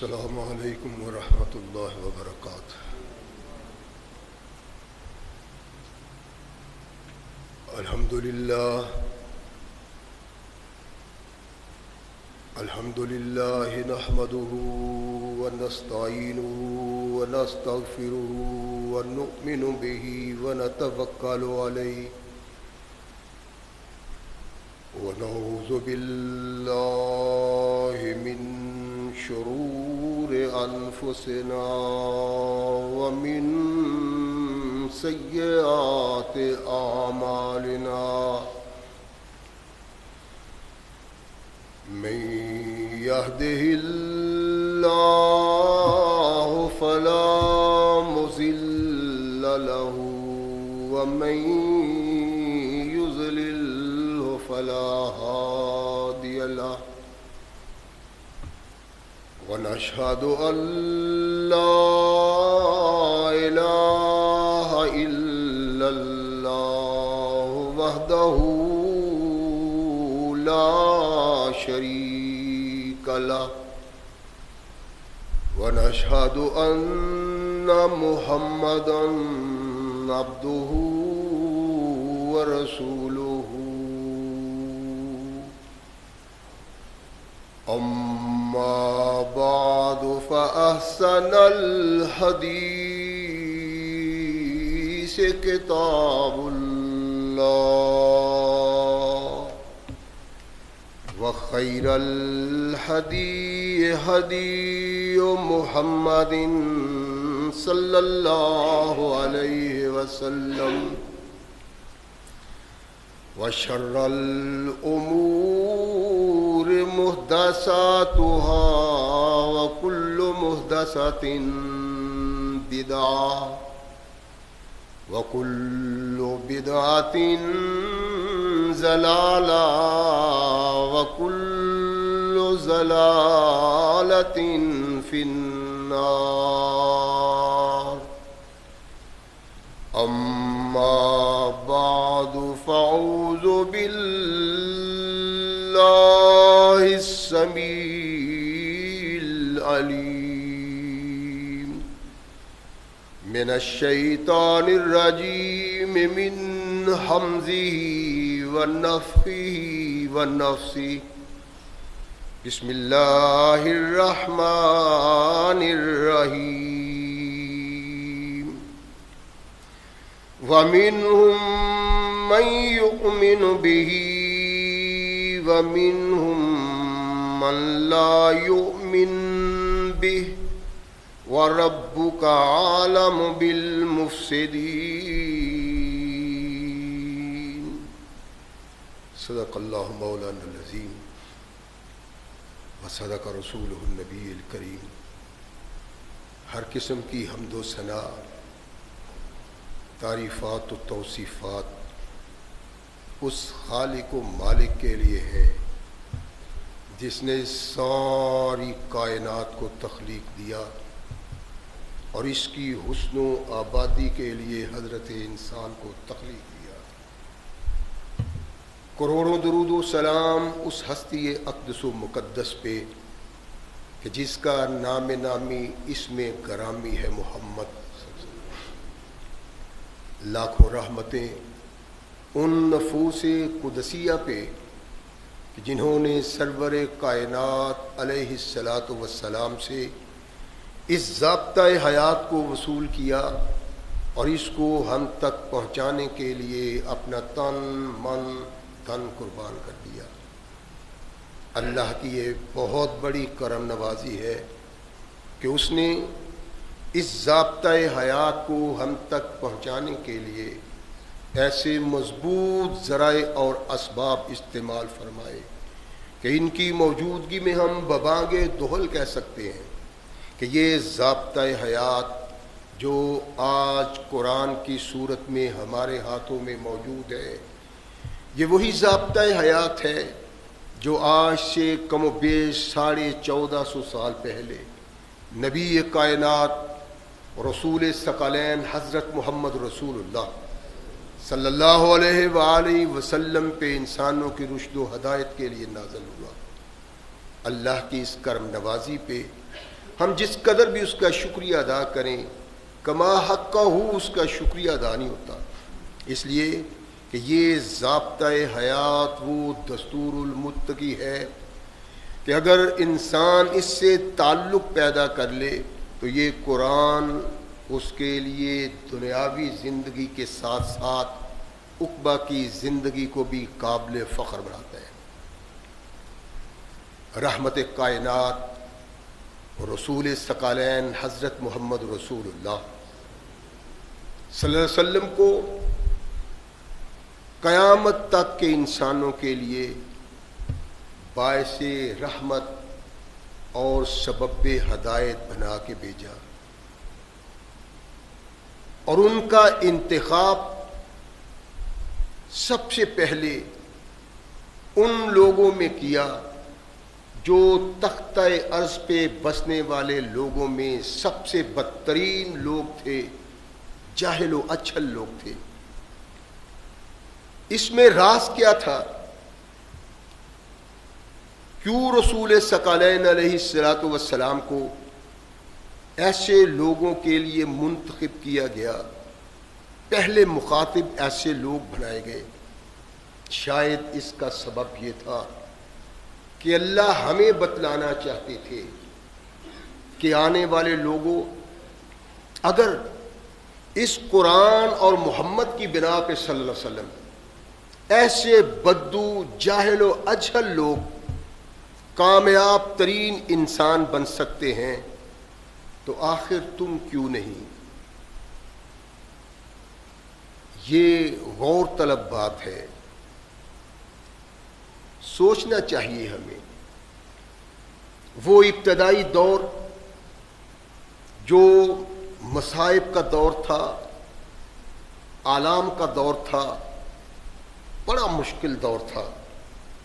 السلام علیکم ورحمۃ اللہ وبرکاتہ۔ الحمد للہ نحمده ونستعینه ونستغفره ونؤمن به ونتوکل علیہ ونعوذ باللہ من شرور انفسنا ومن سیئات اعمالنا من يهده الله فلا مضل له ومن يضلل فلا هادي له ونشهد أن لا إله إلا الله وحده لا شريك له ونشهد أن محمدا عبده ورسوله أما بعد فأحسن الحديث كتاب الله وخير الهدي هدي محمد صلى الله عليه وسلم وشر الأمور محدثاتها وكل محدثة بدعة وكل بدعة ضلالة وكل ضلالة في النار أما بعد فأعوذ بالله السميع العليم من الشيطان الرجيم من همزه ونفخه ونفثه بسم الله الرحمن الرحيم ومنهم من يؤمن به ومنهم من لا يؤمن به وربك عالم بالمفسدين صدق اللہ مولانا العظیم وصدق رسولہ النبی الکریم۔ ہر قسم کی حمد و ثنا، تعریفات و توصیفات اس خالق و مالک کے لیے ہے جس نے ساری کائنات کو تخلیق دیا اور اس کی حسن و آبادی کے لیے حضرت انسان کو تخلیق دیا۔ کروڑوں درود و سلام اس ہستی اقدس و مقدس پہ کہ جس کا نام نامی اسم گرامی ہے محمد۔ لاکھوں رحمتیں ان نفوس قدسیہ پہ کہ جنہوں نے سرور کائنات علیہ الصلاۃ والسلام سے اس ضابطۂ حیات کو وصول کیا اور اس کو ہم تک پہنچانے کے لیے اپنا تن من دھن قربان کر دیا۔ اللہ کی یہ بہت بڑی کرم نوازی ہے کہ اس نے اس ضابطۂ حیات کو ہم تک پہنچانے کے لیے ایسے مضبوط ذرائع اور اسباب استعمال فرمائے کہ ان کی موجودگی میں ہم ببانگ دہل کہہ سکتے ہیں کہ یہ ضابطۂ حیات جو آج قرآن کی صورت میں ہمارے ہاتھوں میں موجود ہے، یہ وہی ضابطۂ حیات ہے جو آج سے کم و بیش 1450 سال پہلے نبی کائنات رسول ثقلین حضرت محمد رسول اللہ صلی اللہ علیہ وآلہ وسلم پہ انسانوں کی رشد و ہدایت کے لیے نازل ہوا۔ اللہ کی اس کرم نوازی پہ ہم جس قدر بھی اس کا شکریہ ادا کریں کما حق کا ہو اس کا شکریہ ادا نہیں ہوتا، اس لیے کہ یہ ضابطۂ حیات وہ دستور المتقی ہے کہ اگر انسان اس سے تعلق پیدا کر لے تو یہ قرآن اس کے لیے دنیاوی زندگی کے ساتھ ساتھ عقبہ کی زندگی کو بھی قابل فخر بناتا ہے۔ رحمت کائنات رسول ثقلین حضرت محمد رسول اللہ صلی اللہ علیہ وسلم کو قیامت تک کے انسانوں کے لیے باعث رحمت اور سبب ہدایت بنا کے بھیجا، اور ان کا انتخاب سب سے پہلے ان لوگوں میں کیا جو تختہ ارض پہ بسنے والے لوگوں میں سب سے بدترین لوگ تھے، جاہل و اچھل لوگ تھے۔ اس میں راز کیا تھا؟ کیوں رسول ثقلین علیہ السلام کو ایسے لوگوں کے لیے منتخب کیا گیا، پہلے مخاطب ایسے لوگ بنائے گئے؟ شاید اس کا سبب یہ تھا کہ اللہ ہمیں بتلانا چاہتے تھے کہ آنے والے لوگوں اگر اس قرآن اور محمد کی بنا پہ صلی اللہ علیہ وسلم ایسے بدو جاہل و اجہل لوگ کامیاب ترین انسان بن سکتے ہیں تو آخر تم کیوں نہیں؟ یہ غور طلب بات ہے، سوچنا چاہیے ہمیں۔ وہ ابتدائی دور جو مصائب کا دور تھا، آلام کا دور تھا، بڑا مشکل دور تھا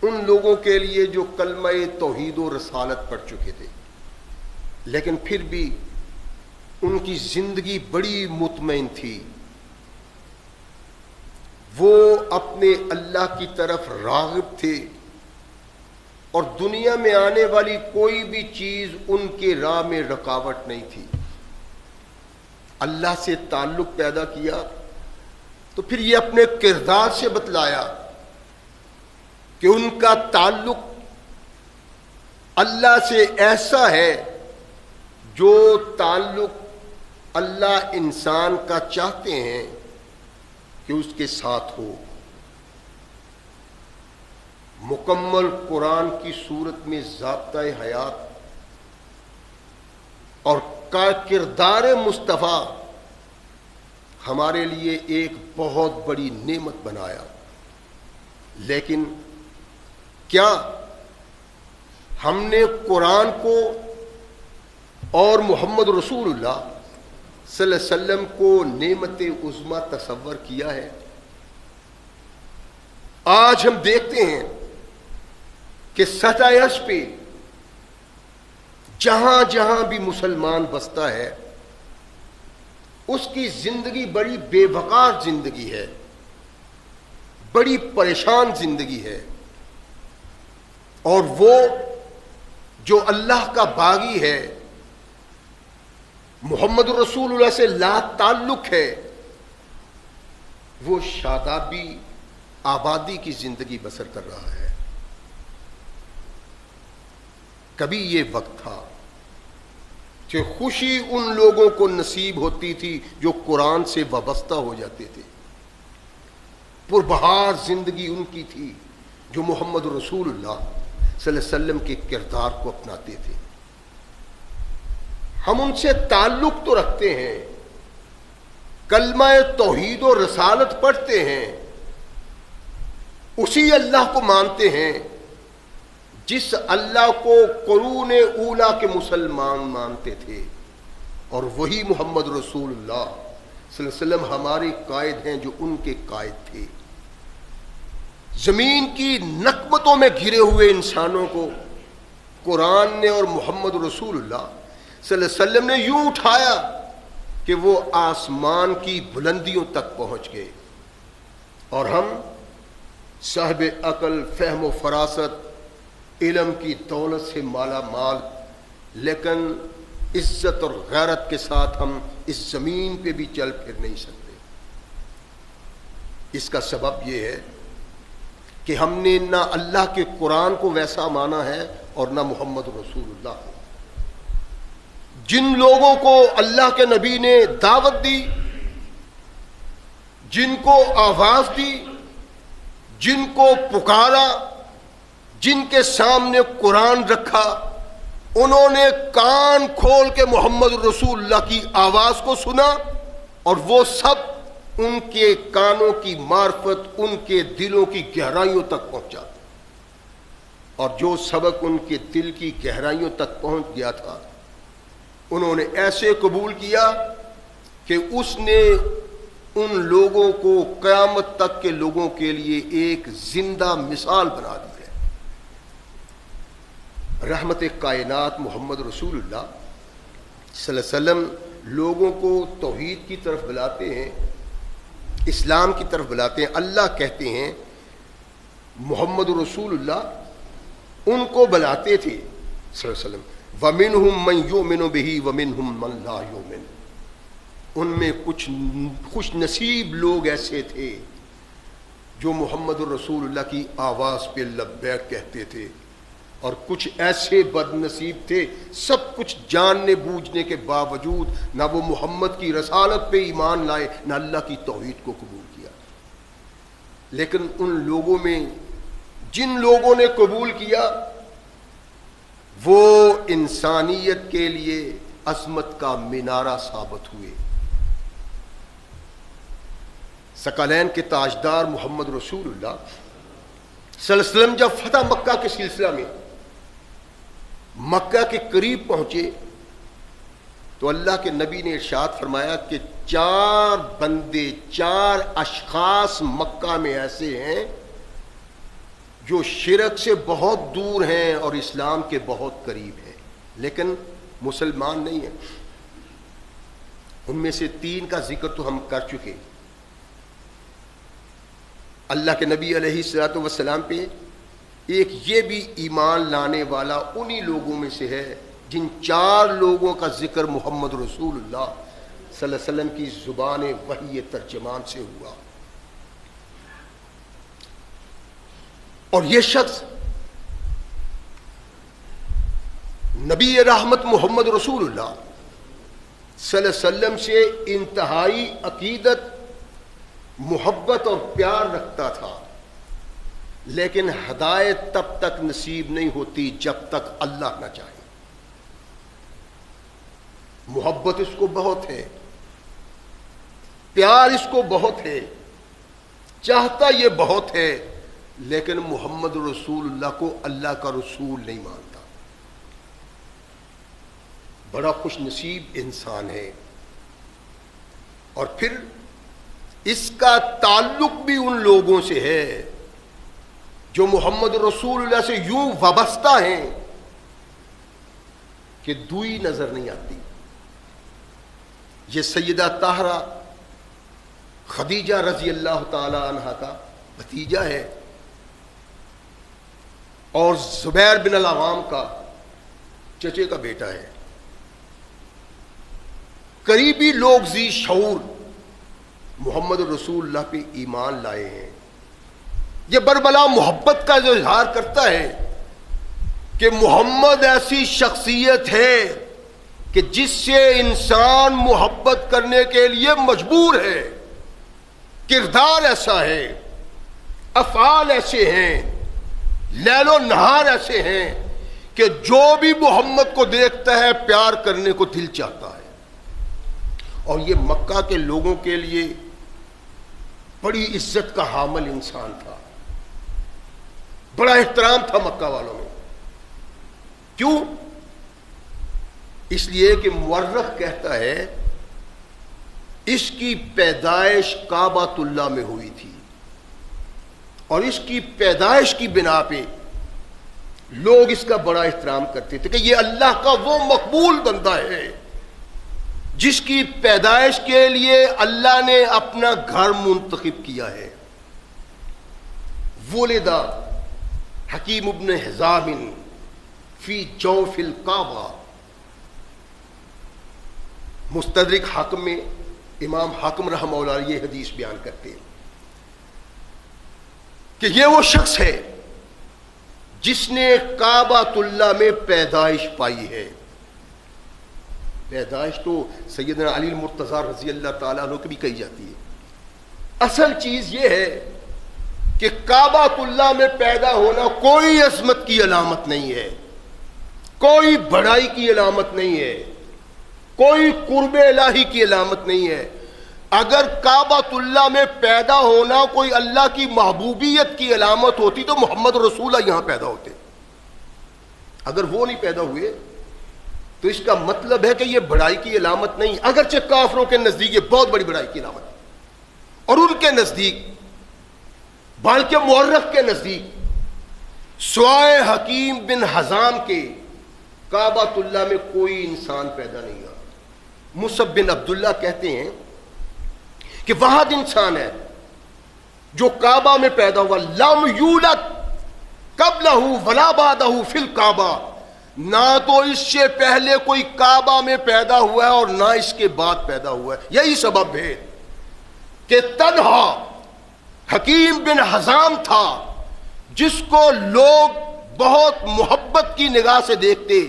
ان لوگوں کے لیے جو کلمہ توحید و رسالت پڑھ چکے تھے، لیکن پھر بھی ان کی زندگی بڑی مطمئن تھی۔ وہ اپنے اللہ کی طرف راغب تھے اور دنیا میں آنے والی کوئی بھی چیز ان کے راہ میں رکاوٹ نہیں تھی۔ اللہ سے تعلق پیدا کیا تو پھر یہ اپنے کردار سے بتلایا کہ ان کا تعلق اللہ سے ایسا ہے جو تعلق اللہ انسان کا چاہتے ہیں کہ اس کے ساتھ ہو۔ مکمل قرآن کی صورت میں ضابطۂ حیات اور کردار مصطفیٰ ہمارے لیے ایک بہت بڑی نعمت بنایا، لیکن کیا ہم نے قرآن کو اور محمد رسول اللہ صلی اللہ علیہ وسلم کو نعمت عظمیٰ تصور کیا ہے؟ آج ہم دیکھتے ہیں کہ سطح عرض پہ جہاں جہاں بھی مسلمان بستا ہے اس کی زندگی بڑی بے وقار زندگی ہے، بڑی پریشان زندگی ہے، اور وہ جو اللہ کا باغی ہے، محمد رسول اللہ سے لا تعلق ہے، وہ شادابی آبادی کی زندگی بسر کر رہا ہے۔ کبھی یہ وقت تھا کہ خوشی ان لوگوں کو نصیب ہوتی تھی جو قرآن سے وابستہ ہو جاتے تھے، پربہار زندگی ان کی تھی جو محمد رسول اللہ صلی اللہ علیہ وسلم کے کردار کو اپناتے تھے۔ ہم ان سے تعلق تو رکھتے ہیں، کلمہ توحید و رسالت پڑھتے ہیں، اسی اللہ کو مانتے ہیں جس اللہ کو قرون اولا کے مسلمان مانتے تھے، اور وہی محمد رسول اللہ صلی اللہ علیہ وسلم ہمارے قائد ہیں جو ان کے قائد تھے۔ زمین کی نقمتوں میں گھرے ہوئے انسانوں کو قرآن نے اور محمد رسول اللہ صلی اللہ علیہ وسلم نے یوں اٹھایا کہ وہ آسمان کی بلندیوں تک پہنچ گئے، اور ہم صاحب عقل، فہم و فراست، علم کی دولت سے مالا مال، لیکن عزت اور غیرت کے ساتھ ہم اس زمین پہ بھی چل پھر نہیں سکتے۔ اس کا سبب یہ ہے کہ ہم نے نہ اللہ کے قرآن کو ویسا مانا ہے اور نہ محمد رسول اللہ کو۔ جن لوگوں کو اللہ کے نبی نے دعوت دی، جن کو آواز دی، جن کو پکارا، جن کے سامنے قرآن رکھا، انہوں نے کان کھول کے محمد رسول اللہ کی آواز کو سنا، اور وہ سب ان کے کانوں کی معرفت ان کے دلوں کی گہرائیوں تک پہنچا، اور جو سبق ان کے دل کی گہرائیوں تک پہنچ گیا تھا انہوں نے ایسے قبول کیا کہ اس نے ان لوگوں کو قیامت تک کے لوگوں کے لیے ایک زندہ مثال بنا دی ہے۔ رحمت کائنات محمد رسول اللہ صلی اللہ علیہ وسلم لوگوں کو توحید کی طرف بلاتے ہیں، اسلام کی طرف بلاتے ہیں۔ اللہ کہتے ہیں محمد رسول اللہ ان کو بلاتے تھے صلی اللہ علیہ وسلم، وَمِنْهُمْ مَنْ يُؤْمِنُ بِهِ وَمِنْهُمْ مَنْ لَا يُؤْمِنُ، ان میں کچھ خوش نصیب لوگ ایسے تھے جو محمد رسول اللہ کی آواز پہ لبیک کہتے تھے، اور کچھ ایسے بد نصیب تھے سب کچھ جاننے بوجھنے کے باوجود نہ وہ محمد کی رسالت پہ ایمان لائے نہ اللہ کی توحید کو قبول کیا۔ لیکن ان لوگوں میں جن لوگوں نے قبول کیا وہ انسانیت کے لیے عظمت کا مینارہ ثابت ہوئے۔ ثقلین کے تاجدار محمد رسول اللہ صلی اللہ علیہ وسلم جب فتح مکہ کے سلسلہ میں مکہ کے قریب پہنچے تو اللہ کے نبی نے ارشاد فرمایا کہ 4 بندے، 4 اشخاص مکہ میں ایسے ہیں جو شرک سے بہت دور ہیں اور اسلام کے بہت قریب ہیں لیکن مسلمان نہیں ہیں۔ ان میں سے 3 کا ذکر تو ہم کر چکے۔ اللہ کے نبی علیہ الصلوۃ والسلام پہ ایک یہ بھی ایمان لانے والا انہی لوگوں میں سے ہے جن 4 لوگوں کا ذکر محمد رسول اللہ صلی اللہ علیہ وسلم کی زبان وحی ترجمان سے ہوا، اور یہ شخص نبی رحمت محمد رسول اللہ صلی اللہ علیہ وسلم سے انتہائی عقیدت، محبت اور پیار رکھتا تھا، لیکن ہدایت تب تک نصیب نہیں ہوتی جب تک اللہ نہ چاہے۔ محبت اس کو بہت ہے، پیار اس کو بہت ہے، چاہتا یہ بہت ہے، لیکن محمد رسول اللہ کو اللہ کا رسول نہیں مانتا۔ بڑا خوش نصیب انسان ہے، اور پھر اس کا تعلق بھی ان لوگوں سے ہے جو محمد رسول اللہ سے یوں وابستہ ہیں کہ دوئی نظر نہیں آتی۔ یہ سیدہ طاہرہ خدیجہ رضی اللہ تعالی عنہا کا بھتیجا ہے، اور زبیر بن العوام کا چچے کا بیٹا ہے۔ قریبی لوگ ذی شعور محمد رسول اللہ پہ ایمان لائے ہیں۔ یہ بربلا محبت کا جو اظہار کرتا ہے کہ محمد ایسی شخصیت ہے کہ جس سے انسان محبت کرنے کے لیے مجبور ہے، کردار ایسا ہے، افعال ایسے ہیں، لیل و نہار ایسے ہیں کہ جو بھی محمد کو دیکھتا ہے پیار کرنے کو دل چاہتا ہے۔ اور یہ مکہ کے لوگوں کے لیے بڑی عزت کا حامل انسان تھا، بڑا احترام تھا مکہ والوں میں۔ کیوں؟ اس لیے کہ مورخ کہتا ہے اس کی پیدائش کعبۃ اللہ میں ہوئی تھی، اور اس کی پیدائش کی بنا پہ لوگ اس کا بڑا احترام کرتے تھے کہ یہ اللہ کا وہ مقبول بندہ ہے جس کی پیدائش کے لیے اللہ نے اپنا گھر منتخب کیا ہے۔ ولدا حکیم ابن حزام فی جوف الکعبہ، مستدرک حاکم میں امام حاکم رحمہ اللہ یہ حدیث بیان کرتے ہیں کہ یہ وہ شخص ہے جس نے کعبۃ اللہ میں پیدائش پائی ہے. پیدائش تو سیدنا علی المرتضیٰ رضی اللہ تعالیٰ عنہ کی بھی کہی جاتی ہے. اصل چیز یہ ہے کہ کعبۃ اللہ میں پیدا ہونا کوئی عظمت کی علامت نہیں ہے, کوئی بڑائی کی علامت نہیں ہے, کوئی قرب الہی کی علامت نہیں ہے. اگر کعبۃ اللہ میں پیدا ہونا کوئی اللہ کی محبوبیت کی علامت ہوتی تو محمد رسول اللہ یہاں پیدا ہوتے. اگر وہ نہیں پیدا ہوئے تو اس کا مطلب ہے کہ یہ بڑائی کی علامت نہیں. اگرچہ کافروں کے نزدیک یہ بہت بڑی بڑائی کی علامت ہے, اور ان کے نزدیک بلکہ مورخ کے نزدیک سوائے حکیم بن حزام کے کعبۃ اللہ میں کوئی انسان پیدا نہیں ہوا. مصعب بن عبداللہ کہتے ہیں کہ واحد انسان ہے جو کعبہ میں پیدا ہوا, لم یولد قبلہ ولا بعدہ فی الکعبہ, نہ تو اس سے پہلے کوئی کعبہ میں پیدا ہوا ہے اور نہ اس کے بعد پیدا ہوا ہے. یہی سبب ہے کہ تنہا حکیم بن حزام تھا جس کو لوگ بہت محبت کی نگاہ سے دیکھتے,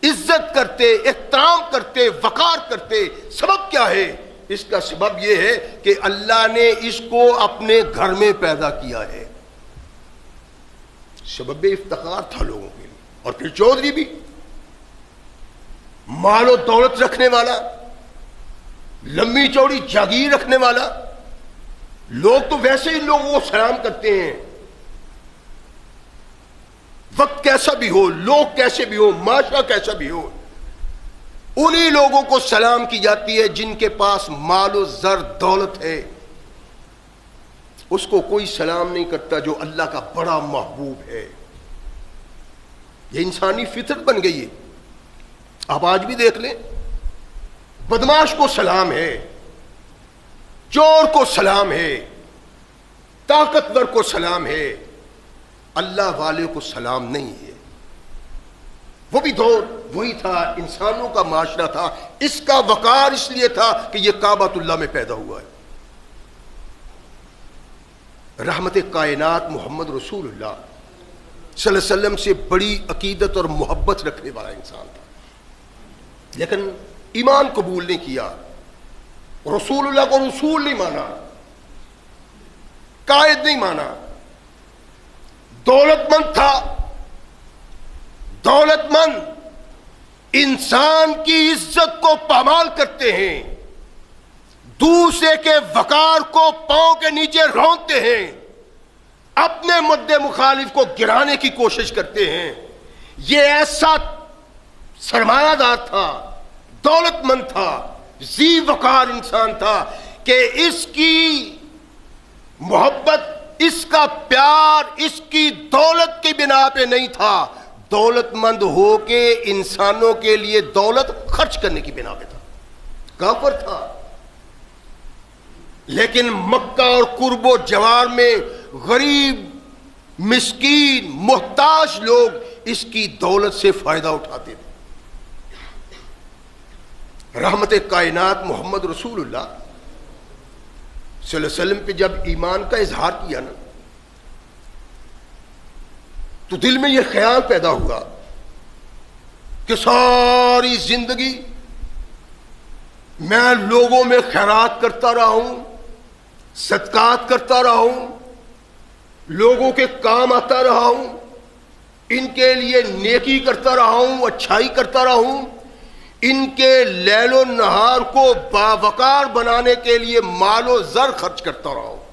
عزت کرتے, احترام کرتے, وقار کرتے. سبب کیا ہے؟ اس کا سبب یہ ہے کہ اللہ نے اس کو اپنے گھر میں پیدا کیا ہے. سبب افتخار تھا لوگوں کے لیے. اور پھر چودھری بھی مال و دولت رکھنے والا, لمبی چوڑی جاگیر رکھنے والا, لوگ تو ویسے ہی لوگوں کو سلام کرتے ہیں. وقت کیسا بھی ہو, لوگ کیسے بھی ہو, معاشرہ کیسا بھی ہو, انہی لوگوں کو سلام کی جاتی ہے جن کے پاس مال و زر دولت ہے. اس کو کوئی سلام نہیں کرتا جو اللہ کا بڑا محبوب ہے. یہ انسانی فطرت بن گئی ہے. آپ آج بھی دیکھ لیں, بدماش کو سلام ہے, چور کو سلام ہے, طاقتور کو سلام ہے, اللہ والے کو سلام نہیں ہے. وہ بھی دور وہی تھا, انسانوں کا معاشرہ تھا. اس کا وقار اس لیے تھا کہ یہ کعبۃ اللہ میں پیدا ہوا ہے. رحمت کائنات محمد رسول اللہ صلی اللہ علیہ وسلم سے بڑی عقیدت اور محبت رکھنے والا انسان تھا, لیکن ایمان قبول نہیں کیا, رسول اللہ کو رسول نہیں مانا, قائد نہیں مانا. دولت مند تھا. دولت مند انسان کی عزت کو پامال کرتے ہیں, دوسرے کے وقار کو پاؤں کے نیچے رونتے ہیں, اپنے مد مخالف کو گرانے کی کوشش کرتے ہیں. یہ ایسا سرمایہ دار تھا, دولت مند تھا, ذی وقار انسان تھا کہ اس کی محبت, اس کا پیار اس کی دولت کی بنا پہ نہیں تھا, دولت مند ہو کے انسانوں کے لیے دولت خرچ کرنے کی بنا پہ تھا. کافر تھا, لیکن مکہ اور قرب و جوار میں غریب, مسکین, محتاج لوگ اس کی دولت سے فائدہ اٹھاتے تھے. رحمت کائنات محمد رسول اللہ صلی اللہ علیہ وسلم پہ جب ایمان کا اظہار کیا نا, تو دل میں یہ خیال پیدا ہوا کہ ساری زندگی میں لوگوں میں خیرات کرتا رہا ہوں, صدقات کرتا رہا ہوں, لوگوں کے کام آتا رہا ہوں, ان کے لیے نیکی کرتا رہا ہوں, اچھائی کرتا رہا ہوں, ان کے لیل و نہار کو باوقار بنانے کے لیے مال و زر خرچ کرتا رہا ہوں.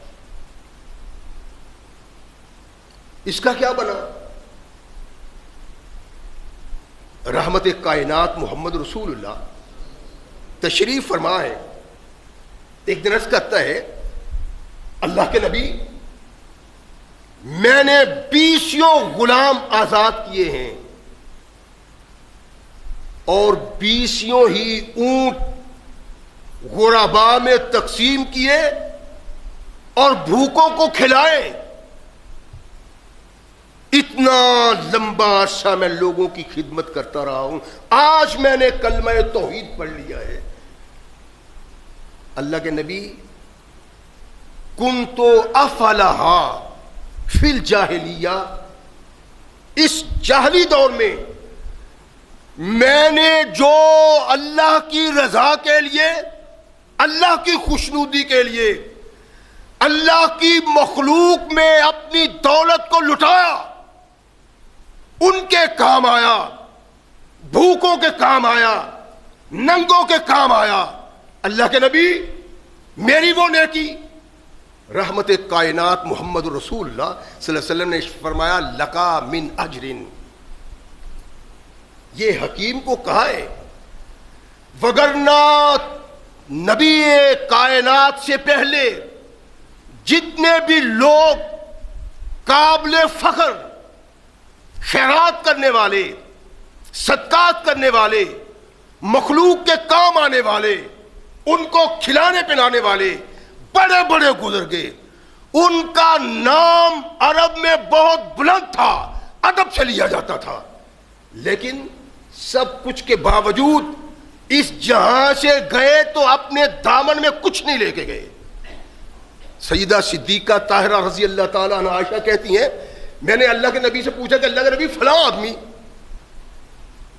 اس کا کیا بنا؟ رحمت کائنات محمد رسول اللہ تشریف فرما ہے. ایک دن عرض کرتا ہے, اللہ کے نبی, میں نے 20 غلام آزاد کیے ہیں اور 20 ہی اونٹ غرباء میں تقسیم کیے اور بھوکوں کو کھلائے. اتنا لمبا عرصہ میں لوگوں کی خدمت کرتا رہا ہوں, آج میں نے کلمہ توحید پڑھ لیا ہے, اللہ کے نبی کن تو افلحا فی الجاہلیہ، اس جاہلی دور میں نے جو اللہ کی رضا کے لیے، اللہ کی خوشنودی کے لیے، اللہ کی مخلوق میں اپنی دولت کو لٹایا، ان کے کام آیا، بھوکوں کے کام آیا، ننگوں کے کام آیا۔ اللہ کے نبی میری وہ نیکی، رحمت کائنات محمد رسول اللہ صلی اللہ علیہ وسلم نے فرمایا لکا من اجرن، یہ حکیم کو کہا ہے، وگرنہ نبی کائنات سے پہلے جتنے بھی لوگ قابل فخر، خیرات کرنے والے، صدقات کرنے والے، مخلوق کے کام آنے والے، ان کو کھلانے پلانے والے بڑے بڑے گزر گئے، ان کا نام عرب میں بہت بلند تھا، ادب سے لیا جاتا تھا، لیکن سب کچھ کے باوجود اس جہاں سے گئے تو اپنے دامن میں کچھ نہیں لے کے گئے۔ سیدہ صدیقہ طاہرہ رضی اللہ تعالیٰ عنہ عائشہ کہتی ہیں میں نے اللہ کے نبی سے پوچھا کہ اللہ کے نبی فلاں آدمی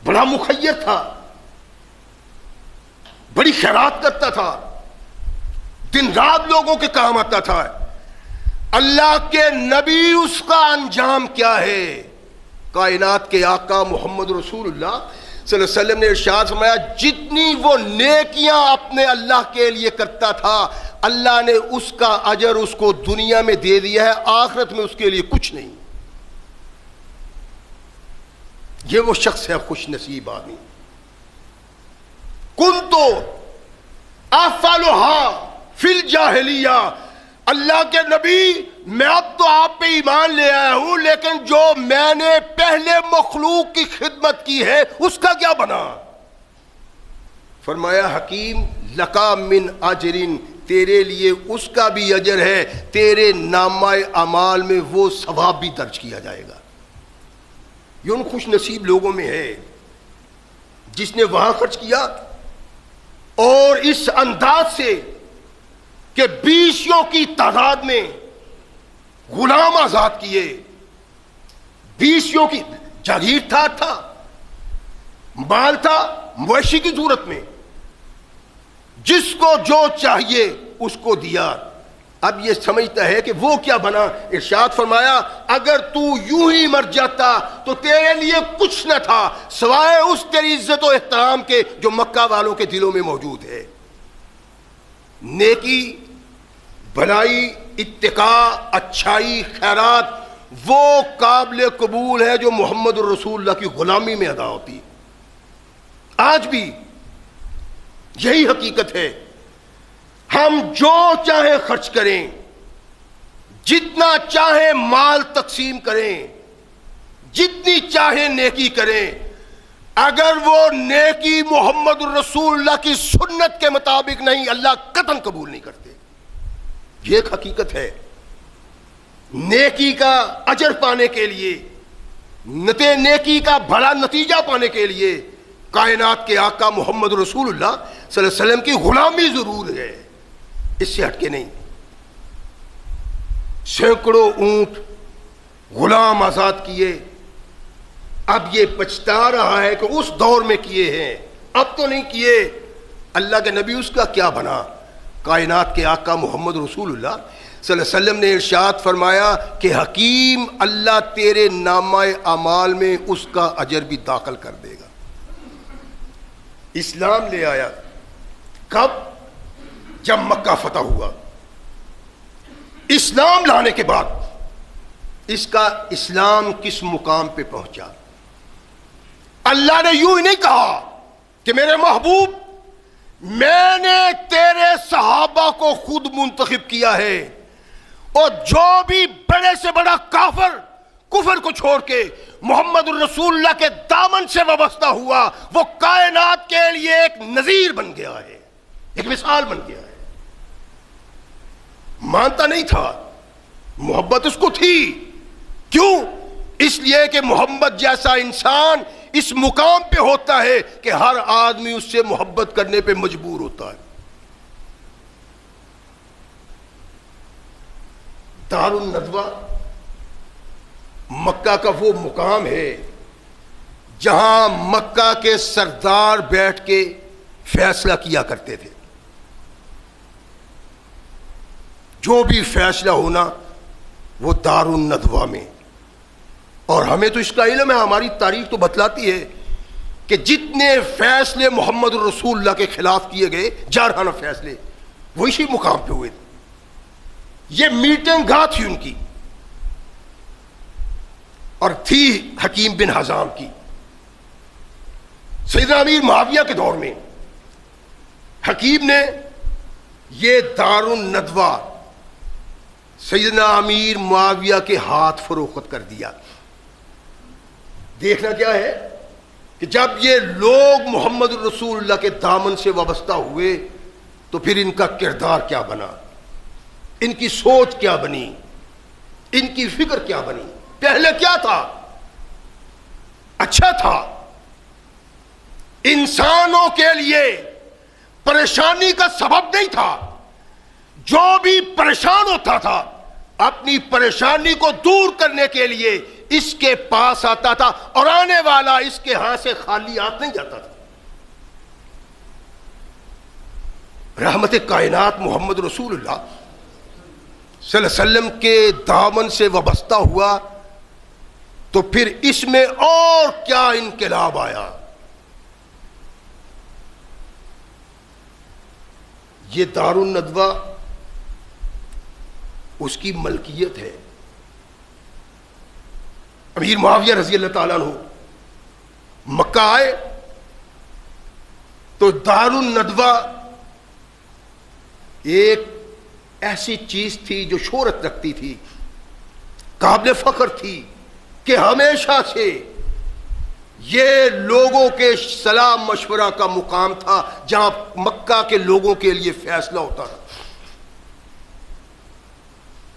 بڑا مخیر تھا، بڑی خیرات کرتا تھا، دن رات لوگوں کے کام آتا تھا، اللہ کے نبی اس کا انجام کیا ہے؟ کائنات کے آقا محمد رسول اللہ صلی اللہ علیہ وسلم نے ارشاد فرمایا جتنی وہ نیکیاں اپنے اللہ کے لیے کرتا تھا اللہ نے اس کا اجر اس کو دنیا میں دے دیا ہے، آخرت میں اس کے لیے کچھ نہیں۔ یہ وہ شخص ہے خوش نصیب آدمی۔ کنتو افعلھا فی الجاہلیہ، اللہ کے نبی میں اب تو آپ پہ ایمان لے آیا ہوں، لیکن جو میں نے پہلے مخلوق کی خدمت کی ہے اس کا کیا بنا؟ فرمایا حکیم لکا من اجرن، تیرے لیے اس کا بھی اجر ہے، تیرے نامہ اعمال میں وہ ثواب بھی درج کیا جائے گا۔ یہ ان خوش نصیب لوگوں میں ہے جس نے وہاں خرچ کیا اور اس انداز سے کہ 20 کی تعداد میں غلام آزاد کیے، 20 کی جاگیر تھا، مال تھا، مویشی کی صورت میں جس کو جو چاہیے اس کو دیا۔ اب یہ سمجھتا ہے کہ وہ کیا بنا؟ ارشاد فرمایا اگر تو یوں ہی مر جاتا تو تیرے لیے کچھ نہ تھا سوائے اس تیری عزت و احترام کے جو مکہ والوں کے دلوں میں موجود ہے۔ نیکی، بھلائی، اتقاء، اچھائی، خیرات وہ قابل قبول ہے جو محمد الرسول اللہ کی غلامی میں ادا ہوتی۔ آج بھی یہی حقیقت ہے، ہم جو چاہیں خرچ کریں، جتنا چاہیں مال تقسیم کریں، جتنی چاہیں نیکی کریں، اگر وہ نیکی محمد الرسول اللہ کی سنت کے مطابق نہیں اللہ قطعاً قبول نہیں کرتے۔ یہ ایک حقیقت ہے۔ نیکی کا اجر پانے کے لیے، نیکی کا بھلا نتیجہ پانے کے لیے کائنات کے آقا محمد رسول اللہ صلی اللہ علیہ وسلم کی غلامی ضرور ہے، اس سے ہٹ کے نہیں۔ سینکڑوں اونٹ غلام آزاد کیے، اب یہ پچھتا رہا ہے کہ اس دور میں کیے ہیں، اب تو نہیں کیے۔ اللہ کے نبی اس کا کیا بنا؟ کائنات کے آقا محمد رسول اللہ صلی اللہ علیہ وسلم نے ارشاد فرمایا کہ حکیم اللہ تیرے نامہ اعمال میں اس کا اجر بھی داخل کر دے گا۔ اسلام لے آیا کب؟ جب مکہ فتح ہوا۔ اسلام لانے کے بعد اس کا اسلام کس مقام پہ پہنچا؟ اللہ نے یوں ہی نہیں کہا کہ میرے محبوب میں نے تیرے صحابہ کو خود منتخب کیا ہے اور جو بھی بڑے سے بڑا کافر کفر کو چھوڑ کے محمد الرسول اللہ کے دامن سے وابستہ ہوا وہ کائنات کے لیے ایک نذیر بن گیا ہے، ایک مثال بن گیا ہے۔ مانتا نہیں تھا، محبت اس کو تھی۔ کیوں؟ اس لیے کہ محمد جیسا انسان اس مقام پہ ہوتا ہے کہ ہر آدمی اس سے محبت کرنے پہ مجبور ہوتا ہے۔ دار الندوہ مکہ کا وہ مقام ہے جہاں مکہ کے سردار بیٹھ کے فیصلہ کیا کرتے تھے. جو بھی فیصلہ ہونا وہ دار الندوہ میں. اور ہمیں تو اس کا علم ہے، ہماری تاریخ تو بتلاتی ہے کہ جتنے فیصلے محمد الرسول اللہ کے خلاف کیے گئے، جارحانہ فیصلے، وہ اسی مقام پہ ہوئے تھے. یہ میٹنگ گاہ تھی ان کی، اور تھی حکیم بن حزام کی. سیدنا امیر معاویہ کے دور میں حکیم نے یہ دار الندوہ سیدنا امیر معاویہ کے ہاتھ فروخت کر دیا. دیکھنا کیا ہے کہ جب یہ لوگ محمد الرسول اللہ کے دامن سے وابستہ ہوئے تو پھر ان کا کردار کیا بنا، ان کی سوچ کیا بنی، ان کی فکر کیا بنی. پہلے کیا تھا؟ اچھا تھا، انسانوں کے لیے پریشانی کا سبب نہیں تھا. جو بھی پریشان ہوتا تھا اپنی پریشانی کو دور کرنے کے لیے اس کے پاس آتا تھا، اور آنے والا اس کے ہاں سے خالی ہاتھ نہیں جاتا تھا. رحمت کائنات محمد رسول اللہ صلی اللہ علیہ وسلم کے دامن سے وابستہ ہوا تو پھر اس میں اور کیا انقلاب آیا. یہ دار الندوہ اس کی ملکیت ہے. امیر معاویہ رضی اللہ تعالیٰ عنہ مکہ آئے تو دار الندوہ ایک ایسی چیز تھی جو شہرت رکھتی تھی، قابل فخر تھی، کہ ہمیشہ سے یہ لوگوں کے صلاح مشورہ کا مقام تھا جہاں مکہ کے لوگوں کے لیے فیصلہ ہوتا تھا.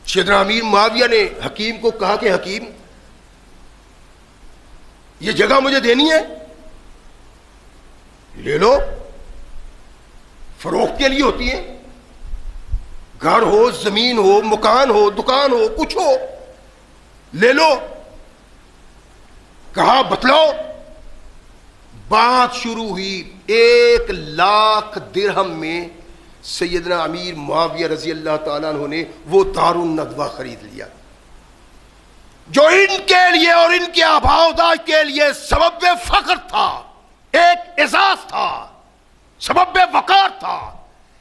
سیدنا امیر معاویہ نے حکیم کو کہا کہ حکیم، یہ جگہ مجھے دینی ہے، لے لو. فروخت کے لیے ہوتی ہے، گھر ہو، زمین ہو، مکان ہو، دکان ہو، کچھ ہو، لے لو. کہا بتلاؤ. بات شروع ہوئی. 1,00,000 درہم میں سیدنا امیر معاویہ رضی اللہ تعالیٰ عنہ نے وہ دار الندوہ خرید لیا، جو ان کے لیے اور ان کے آباء و اجداد کے لیے سبب فخر تھا، ایک اعزاز تھا، سبب وقار تھا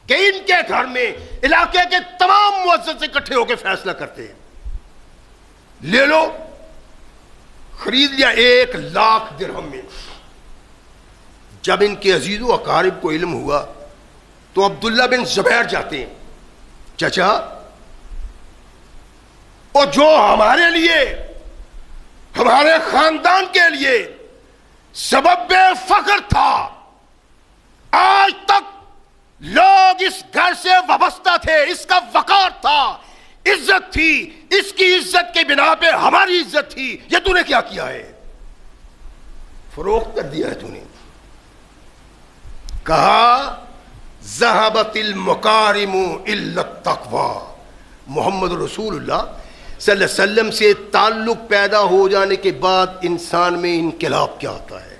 کہ ان کے گھر میں علاقے کے تمام معزز اکٹھے ہو کے فیصلہ کرتے ہیں. لے لو. خرید لیا 1,00,000 درہم میں. جب ان کے عزیز و اقارب کو علم ہوا تو عبداللہ بن زبیر جاتے ہیں، چچا، اور جو ہمارے لیے، ہمارے خاندان کے لیے سبب فخر تھا، آج تک لوگ اس گھر سے وابستہ تھے، اس کا وقار تھا، عزت تھی، اس کی عزت کے بنا پہ ہماری عزت تھی، یہ تو نے کیا کیا ہے؟ فروخت کر دیا ہے تو نے. کہا ذہبت المکارم الا التقوی. محمد رسول اللہ صلی اللہ علیہ وسلم سے تعلق پیدا ہو جانے کے بعد انسان میں انقلاب کیا ہوتا ہے،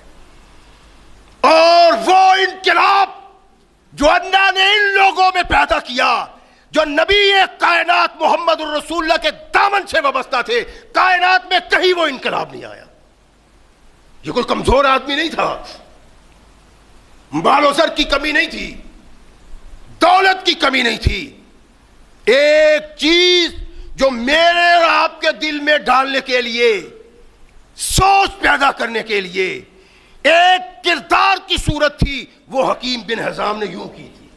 اور وہ انقلاب جو اللہ نے ان لوگوں میں پیدا کیا، جو نبی کائنات محمد الرسول اللہ کے دامن سے وابستہ تھے، کائنات میں کہیں وہ انقلاب نہیں آیا. یہ کوئی کمزور آدمی نہیں تھا، مال و زر کی کمی نہیں تھی، دولت کی کمی نہیں تھی. ایک چیز جو میرے اور آپ کے دل میں ڈالنے کے لیے، سوچ پیدا کرنے کے لیے ایک کردار کی صورت تھی، وہ حکیم بن حزام نے یوں کی تھی.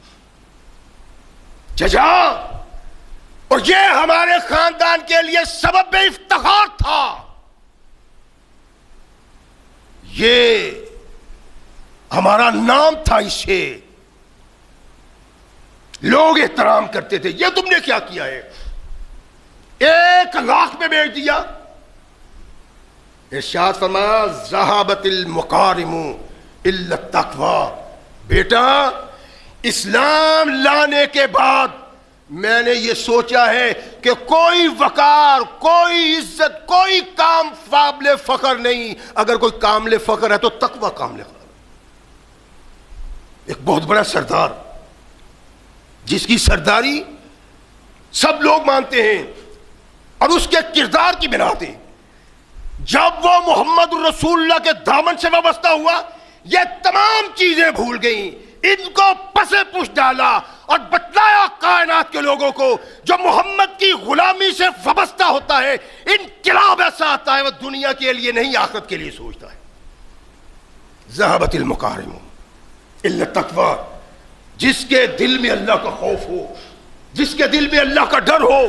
چچا، اور یہ ہمارے خاندان کے لیے سبب افتخار تھا، یہ ہمارا نام تھا، اس سے لوگ احترام کرتے تھے. یہ تم نے کیا کیا ہے؟ 1,00,000 میں بیچ دیا. ارشاد فرمایا ذہبت المکارم الا التقوی. بیٹا، اسلام لانے کے بعد میں نے یہ سوچا ہے کہ کوئی وقار، کوئی عزت، کوئی کام قابل فخر نہیں. اگر کوئی قابل فخر ہے تو تقوی قابل فخر. ایک بہت بڑا سردار جس کی سرداری سب لوگ مانتے ہیں، اور اس کے کردار کی بنا پہ جب وہ محمد رسول اللہ کے دامن سے وابستہ ہوا، یہ تمام چیزیں بھول گئیں، ان کو پسے پش ڈالا اور بتلایا کائنات کے لوگوں کو جو محمد کی غلامی سے وابستہ ہوتا ہے انقلاب ایسا آتا ہے وہ دنیا کے لیے نہیں آخرت کے لیے سوچتا ہے. ذہبت المکارم الا التقوی. جس کے دل میں اللہ کا خوف ہو، جس کے دل میں اللہ کا ڈر ہو،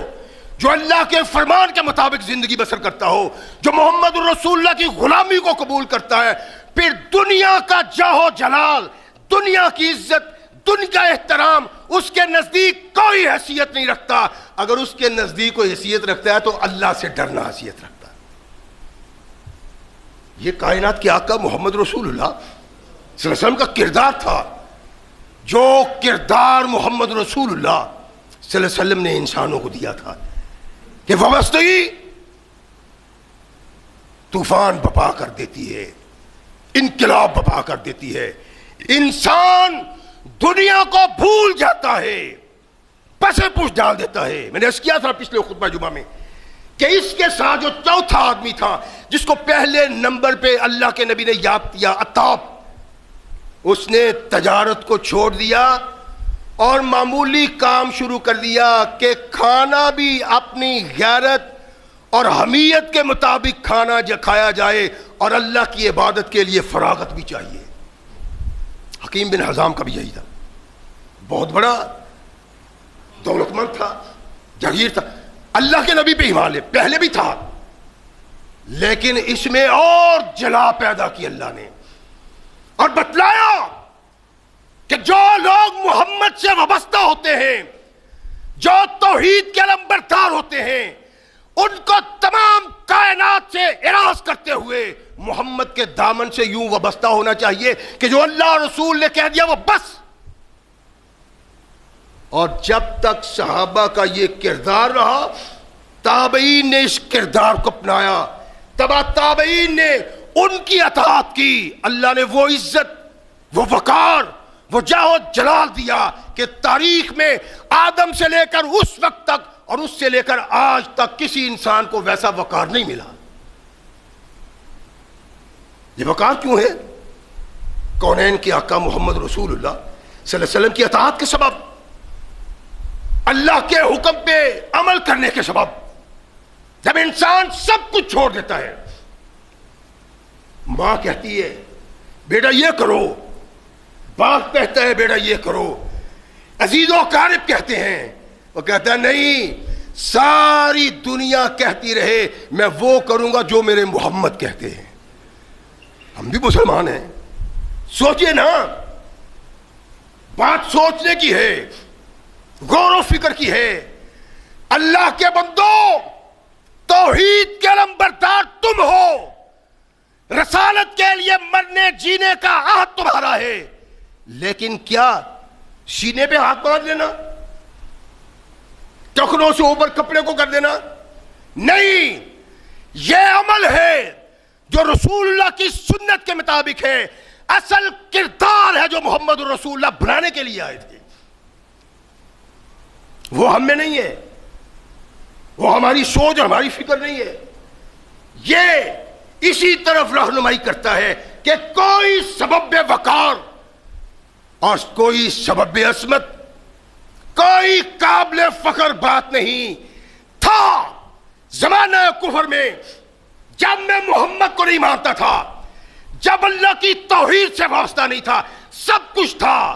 جو اللہ کے فرمان کے مطابق زندگی بسر کرتا ہو، جو محمد رسول اللہ کی غلامی کو قبول کرتا ہے، پھر دنیا کا جاہ و جلال، دنیا کی عزت، دنیا کا احترام اس کے نزدیک کوئی حیثیت نہیں رکھتا. اگر اس کے نزدیک کوئی حیثیت رکھتا ہے تو اللہ سے ڈرنا حیثیت رکھتا ہے. یہ کائنات کے آقا محمد رسول اللہ صلی اللہ علیہ وسلم کا کردار تھا. جو کردار محمد رسول اللہ صلی اللہ علیہ وسلم نے انسانوں کو دیا تھا کہ وابستگی طوفان بپا کر دیتی ہے، انقلاب بپا کر دیتی ہے. انسان دنیا کو بھول جاتا ہے، پسے پوچھ ڈال دیتا ہے. میں نے عرض کیا تھا پچھلے خطبہ جمعہ میں کہ اس کے ساتھ جو چوتھا آدمی تھا جس کو پہلے نمبر پہ اللہ کے نبی نے یاد کیا، عطاب، اس نے تجارت کو چھوڑ دیا اور معمولی کام شروع کر دیا کہ کھانا بھی اپنی غیرت اور حمیت کے مطابق کھانا کھایا جائے اور اللہ کی عبادت کے لیے فراغت بھی چاہیے. حکیم بن حزام کا بھی یہی تھا. بہت بڑا دولت مند تھا، جاگیر تھا، اللہ کے نبی پہ ایمان لے، پہلے بھی تھا، لیکن اس میں اور جلا پیدا کی اللہ نے اور بتلایا کہ جو لوگ محمد سے وابستہ ہوتے ہیں، جو توحید کے علمبردار ہوتے ہیں، ان کو تمام کائنات سے اراض کرتے ہوئے محمد کے دامن سے یوں وابستہ ہونا چاہیے کہ جو اللہ رسول نے کہہ دیا وہ بس. اور جب تک صحابہ کا یہ کردار رہا، تابعین نے اس کردار کو اپنایا، تبع تابعین نے ان کی اطاعت کی. اللہ نے وہ عزت، وہ وقار، وہ جاہ و جلال دیا کہ تاریخ میں آدم سے لے کر اس وقت تک اور اس سے لے کر آج تک کسی انسان کو ویسا وقار نہیں ملا. یہ وقار کیوں ہے؟ کونین کے آقا محمد رسول اللہ صلی اللہ علیہ وسلم کی اطاعت کے سبب، اللہ کے حکم پہ عمل کرنے کے سبب. جب انسان سب کچھ چھوڑ دیتا ہے، ماں کہتی ہے بیٹا یہ کرو، باپ کہتا ہے بیٹا یہ کرو، عزیز و اقارب کہتے ہیں، وہ کہتا ہے نہیں، ساری دنیا کہتی رہے میں وہ کروں گا جو میرے محمد کہتے ہیں. ہم بھی مسلمان ہیں، سوچئے نا، بات سوچنے کی ہے، غور و فکر کی ہے. اللہ کے بندو، توحید کے علمبردار تم ہو، رسالت کے لیے مرنے جینے کا عہد تمہارا ہے، لیکن کیا سینے پہ ہاتھ باندھ لینا، ٹخنوں سے اوپر کپڑے کو کر دینا؟ نہیں، یہ عمل ہے جو رسول اللہ کی سنت کے مطابق ہے. اصل کردار ہے جو محمد رسول اللہ بنانے کے لیے آئے تھے، وہ ہم میں نہیں ہے، وہ ہماری سوچ اور ہماری فکر نہیں ہے. یہ اسی طرف رہنمائی کرتا ہے کہ کوئی سبب وقار اور کوئی سبب عصمت، کوئی قابل فخر بات نہیں تھا. زمانہ کفر میں جب میں محمد کو نہیں مانتا تھا، جب اللہ کی توحید سے وابستہ نہیں تھا، سب کچھ تھا.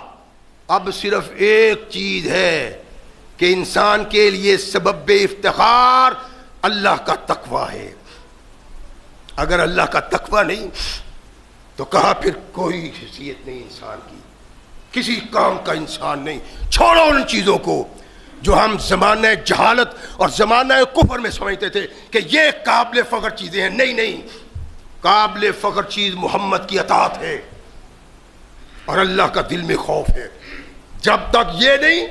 اب صرف ایک چیز ہے کہ انسان کے لیے سبب افتخار اللہ کا تقوی ہے. اگر اللہ کا تقوی نہیں تو کہا پھر کوئی حیثیت نہیں انسان کی، کسی کام کا انسان نہیں. چھوڑو ان چیزوں کو جو ہم زمانہ جہالت اور زمانہ کفر میں سمجھتے تھے کہ یہ قابل فخر چیزیں ہیں. نہیں نہیں، قابل فخر چیز محمد کی اطاعت ہے اور اللہ کا دل میں خوف ہے. جب تک یہ نہیں،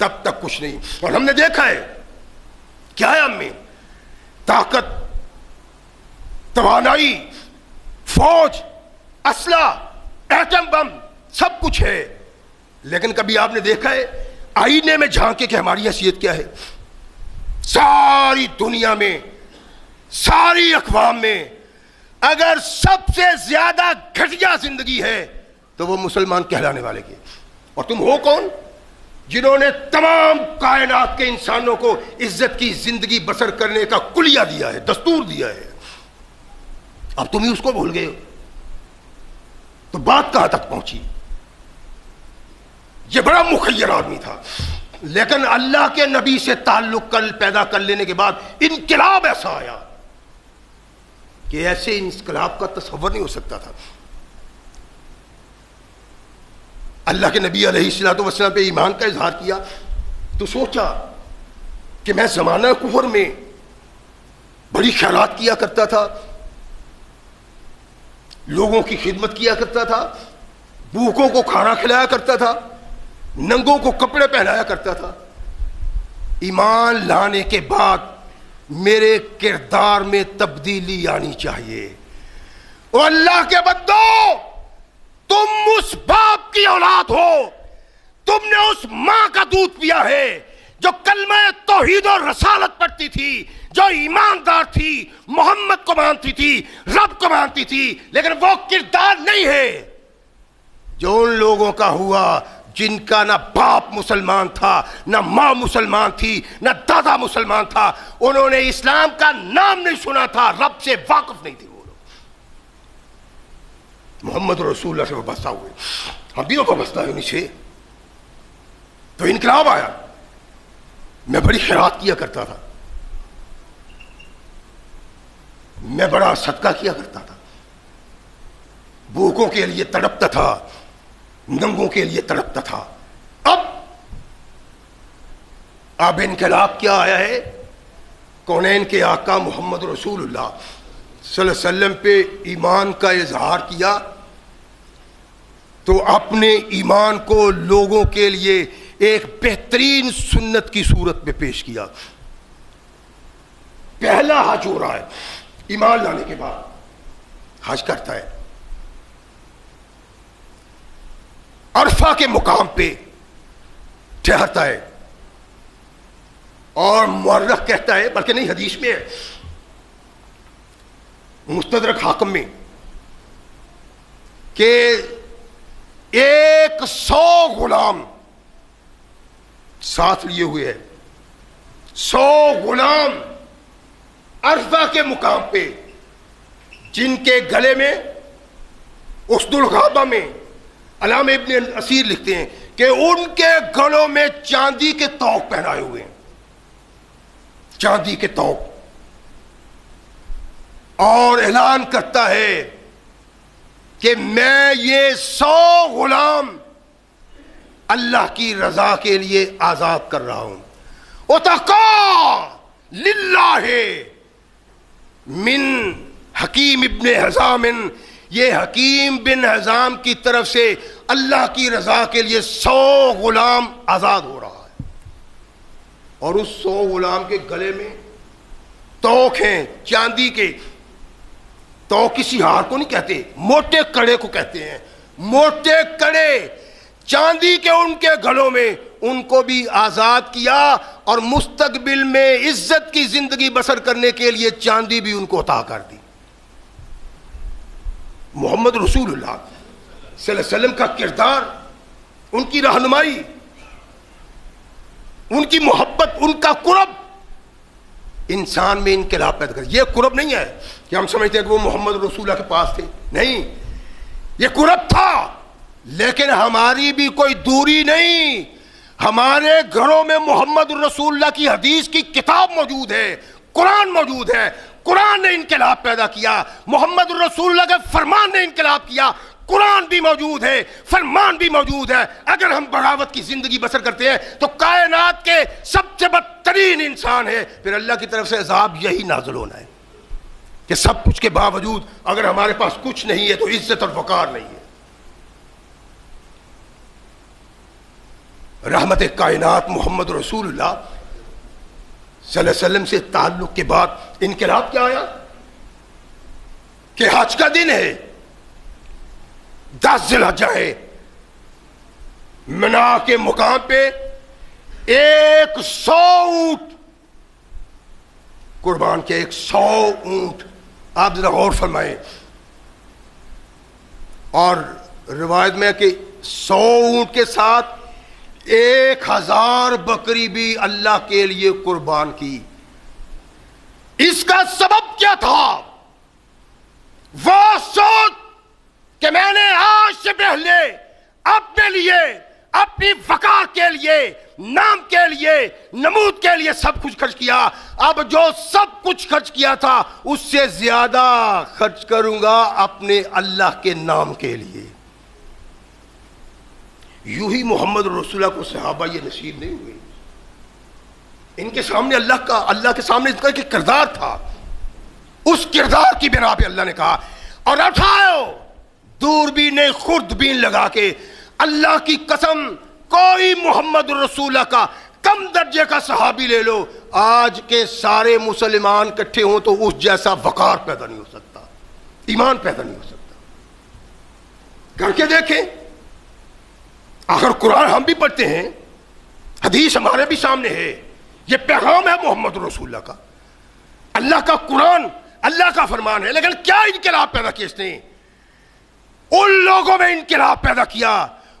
تب تک کچھ نہیں. اور ہم نے دیکھا ہے کیا ہے ہم میں طاقت، توانائی، فوج، اسلحہ، ایٹم بم، سب کچھ ہے، لیکن کبھی آپ نے دیکھا ہے آئینے میں جھانکے کہ ہماری حیثیت کیا ہے؟ ساری دنیا میں، ساری اقوام میں اگر سب سے زیادہ گھٹیا زندگی ہے تو وہ مسلمان کہلانے والے کی. اور تم ہو کون؟ جنہوں نے تمام کائنات کے انسانوں کو عزت کی زندگی بسر کرنے کا کلیہ دیا ہے، دستور دیا ہے. اب تم ہی اس کو بھول گئے ہو. تو بات کہاں تک پہنچی؟ یہ بڑا مخیر آدمی تھا، لیکن اللہ کے نبی سے تعلق پیدا کر لینے کے بعد انقلاب ایسا آیا کہ ایسے انقلاب کا تصور نہیں ہو سکتا تھا. اللہ کے نبی علیہ الصلوۃ والسلام پہ ایمان کا اظہار کیا تو سوچا کہ میں زمانہ کفر میں بڑی خیرات کیا کرتا تھا، لوگوں کی خدمت کیا کرتا تھا، بھوکوں کو کھانا کھلایا کرتا تھا، ننگوں کو کپڑے پہنایا کرتا تھا. ایمان لانے کے بعد میرے کردار میں تبدیلی آنی چاہیے. اور اللہ کے بندو، تم اس باپ کی اولاد ہو، تم نے اس ماں کا دودھ پیا ہے جو کلمہ توحید اور رسالت پڑھتی تھی، جو ایماندار تھی، محمد کو مانتی تھی، رب کو مانتی تھی، لیکن وہ کردار نہیں ہے جو ان لوگوں کا ہوا جن کا نہ باپ مسلمان تھا، نہ ماں مسلمان تھی، نہ دادا مسلمان تھا. انہوں نے اسلام کا نام نہیں سنا تھا، رب سے واقف نہیں تھے. وہ لوگ محمد رسول اللہ سے وابستہ ہوئے، ہم بھی وابستہ ہونے سے تو انقلاب آیا. میں بڑی خیرات کیا کرتا تھا، میں بڑا صدقہ کیا کرتا تھا، بھوکوں کے لیے تڑپتا تھا، ننگوں کے لیے تڑپتا تھا. اب انقلاب کیا آیا ہے؟ کونین کے آقا محمد رسول اللہ صلی اللہ علیہ وسلم پہ ایمان کا اظہار کیا تو اپنے ایمان کو لوگوں کے لیے ایک بہترین سنت کی صورت میں پیش کیا. پہلا حج ہو رہا ہے، ایمان لانے کے بعد حج کرتا ہے. عرفہ کے مقام پہ ٹھہرتا ہے اور مورخ کہتا ہے، بلکہ نہیں حدیث میں ہے، مستدرک حاکم میں، کہ 100 غلام ساتھ لیے ہوئے ہیں. 100 غلام عرفہ کے مقام پہ، جن کے گلے میں اسد الغابہ میں علامہ ابن اسیر لکھتے ہیں کہ ان کے گلوں میں چاندی کے توق پہنائے ہوئے ہیں، چاندی کے توق. اور اعلان کرتا ہے کہ میں یہ 100 غلام اللہ کی رضا کے لیے آزاد کر رہا ہوں. اتقا للہ من حکیم ابن حزام، یہ حکیم بن حزام کی طرف سے اللہ کی رضا کے لیے 100 غلام آزاد ہو رہا ہے. اور اس 100 غلام کے گلے میں توق ہیں چاندی کے. توق کسی ہار کو نہیں کہتے، موٹے کڑے کو کہتے ہیں. موٹے کڑے چاندی کے ان کے گلوں میں، ان کو بھی آزاد کیا اور مستقبل میں عزت کی زندگی بسر کرنے کے لیے چاندی بھی ان کو عطا کر دی. محمد رسول اللہ صلی اللہ علیہ وسلم کا کردار، ان کی رہنمائی، ان کی محبت، ان کا قرب انسان میں انقلاب پیدا کر. یہ قرب نہیں ہے کہ ہم سمجھتے ہیں کہ وہ محمد رسول اللہ کے پاس تھے، نہیں، یہ قرب تھا، لیکن ہماری بھی کوئی دوری نہیں. ہمارے گھروں میں محمد رسول اللہ کی حدیث کی کتاب موجود ہے، قرآن موجود ہے. قرآن نے انقلاب پیدا کیا، محمد رسول اللہ کے فرمان نے انقلاب کیا. قرآن بھی موجود ہے، فرمان بھی موجود ہے. اگر ہم بغاوت کی زندگی بسر کرتے ہیں تو کائنات کے سب سے بدترین انسان ہے. پھر اللہ کی طرف سے عذاب یہی نازل ہونا ہے کہ سب کچھ کے باوجود اگر ہمارے پاس کچھ نہیں ہے تو عزت اور وقار نہیں ہے. رحمت کائنات محمد رسول اللہ صلی اللہ علیہ وسلم سے تعلق کے بعد انقلاب کیا آیا کہ حج کا دن ہے، 10 ذی الحجہ ہے، منا کے مقام پہ 100 اونٹ قربان کے، 100 اونٹ. آپ ذرا غور فرمائیں. اور روایت میں کہ 100 اونٹ کے ساتھ 1000 بکری بھی اللہ کے لیے قربان کی. اس کا سبب کیا تھا؟ وہ سوچ کہ میں نے آج سے پہلے اپنے لیے، اپنی وقار کے لیے، نام کے لیے، نمود کے لیے سب کچھ خرچ کیا. اب جو سب کچھ خرچ کیا تھا اس سے زیادہ خرچ کروں گا اپنے اللہ کے نام کے لیے. یوں ہی محمد رسول اللہ کو صحابہ یہ نصیب نہیں ہوئے. ان کے سامنے اللہ کے سامنے ان کا ایک کردار تھا. اس کردار کی بنا پہ اللہ نے کہا اور اٹھاؤ دوربین خوردبین لگا کے، اللہ کی قسم کوئی محمد رسول اللہ کا کم درجے کا صحابی لے لو، آج کے سارے مسلمان اکٹھے ہوں تو اس جیسا وقار پیدا نہیں ہو سکتا، ایمان پیدا نہیں ہو سکتا. کر کے دیکھیں. اگر قرآن ہم بھی پڑھتے ہیں، حدیث ہمارے بھی سامنے ہے، یہ پیغام ہے محمد رسول اللہ کا، اللہ کا قرآن اللہ کا فرمان ہے. لیکن کیا انقلاب پیدا کیا اس نے؟ ان لوگوں میں انقلاب پیدا کیا،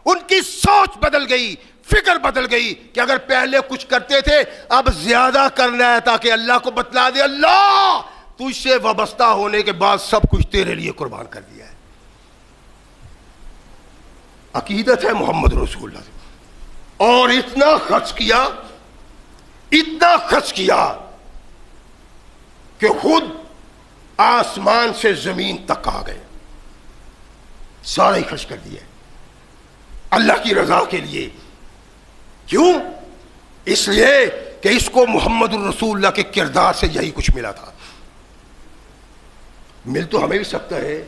ان کی سوچ بدل گئی، فکر بدل گئی کہ اگر پہلے کچھ کرتے تھے اب زیادہ کرنا ہے تاکہ اللہ کو بتلا دے اللہ تجھ سے وابستہ ہونے کے بعد سب کچھ تیرے لیے قربان کر دیا ہے. عقیدت ہے محمد رسول اللہ سے. اور اتنا خرچ کیا کہ خود آسمان سے زمین تک آ گئے، سارا ہی خرچ کر دیا اللہ کی رضا کے لیے. کیوں؟ اس لیے کہ اس کو محمد الرسول اللہ کے کردار سے یہی کچھ ملا تھا. مل تو ہمیں بھی سکتا ہے،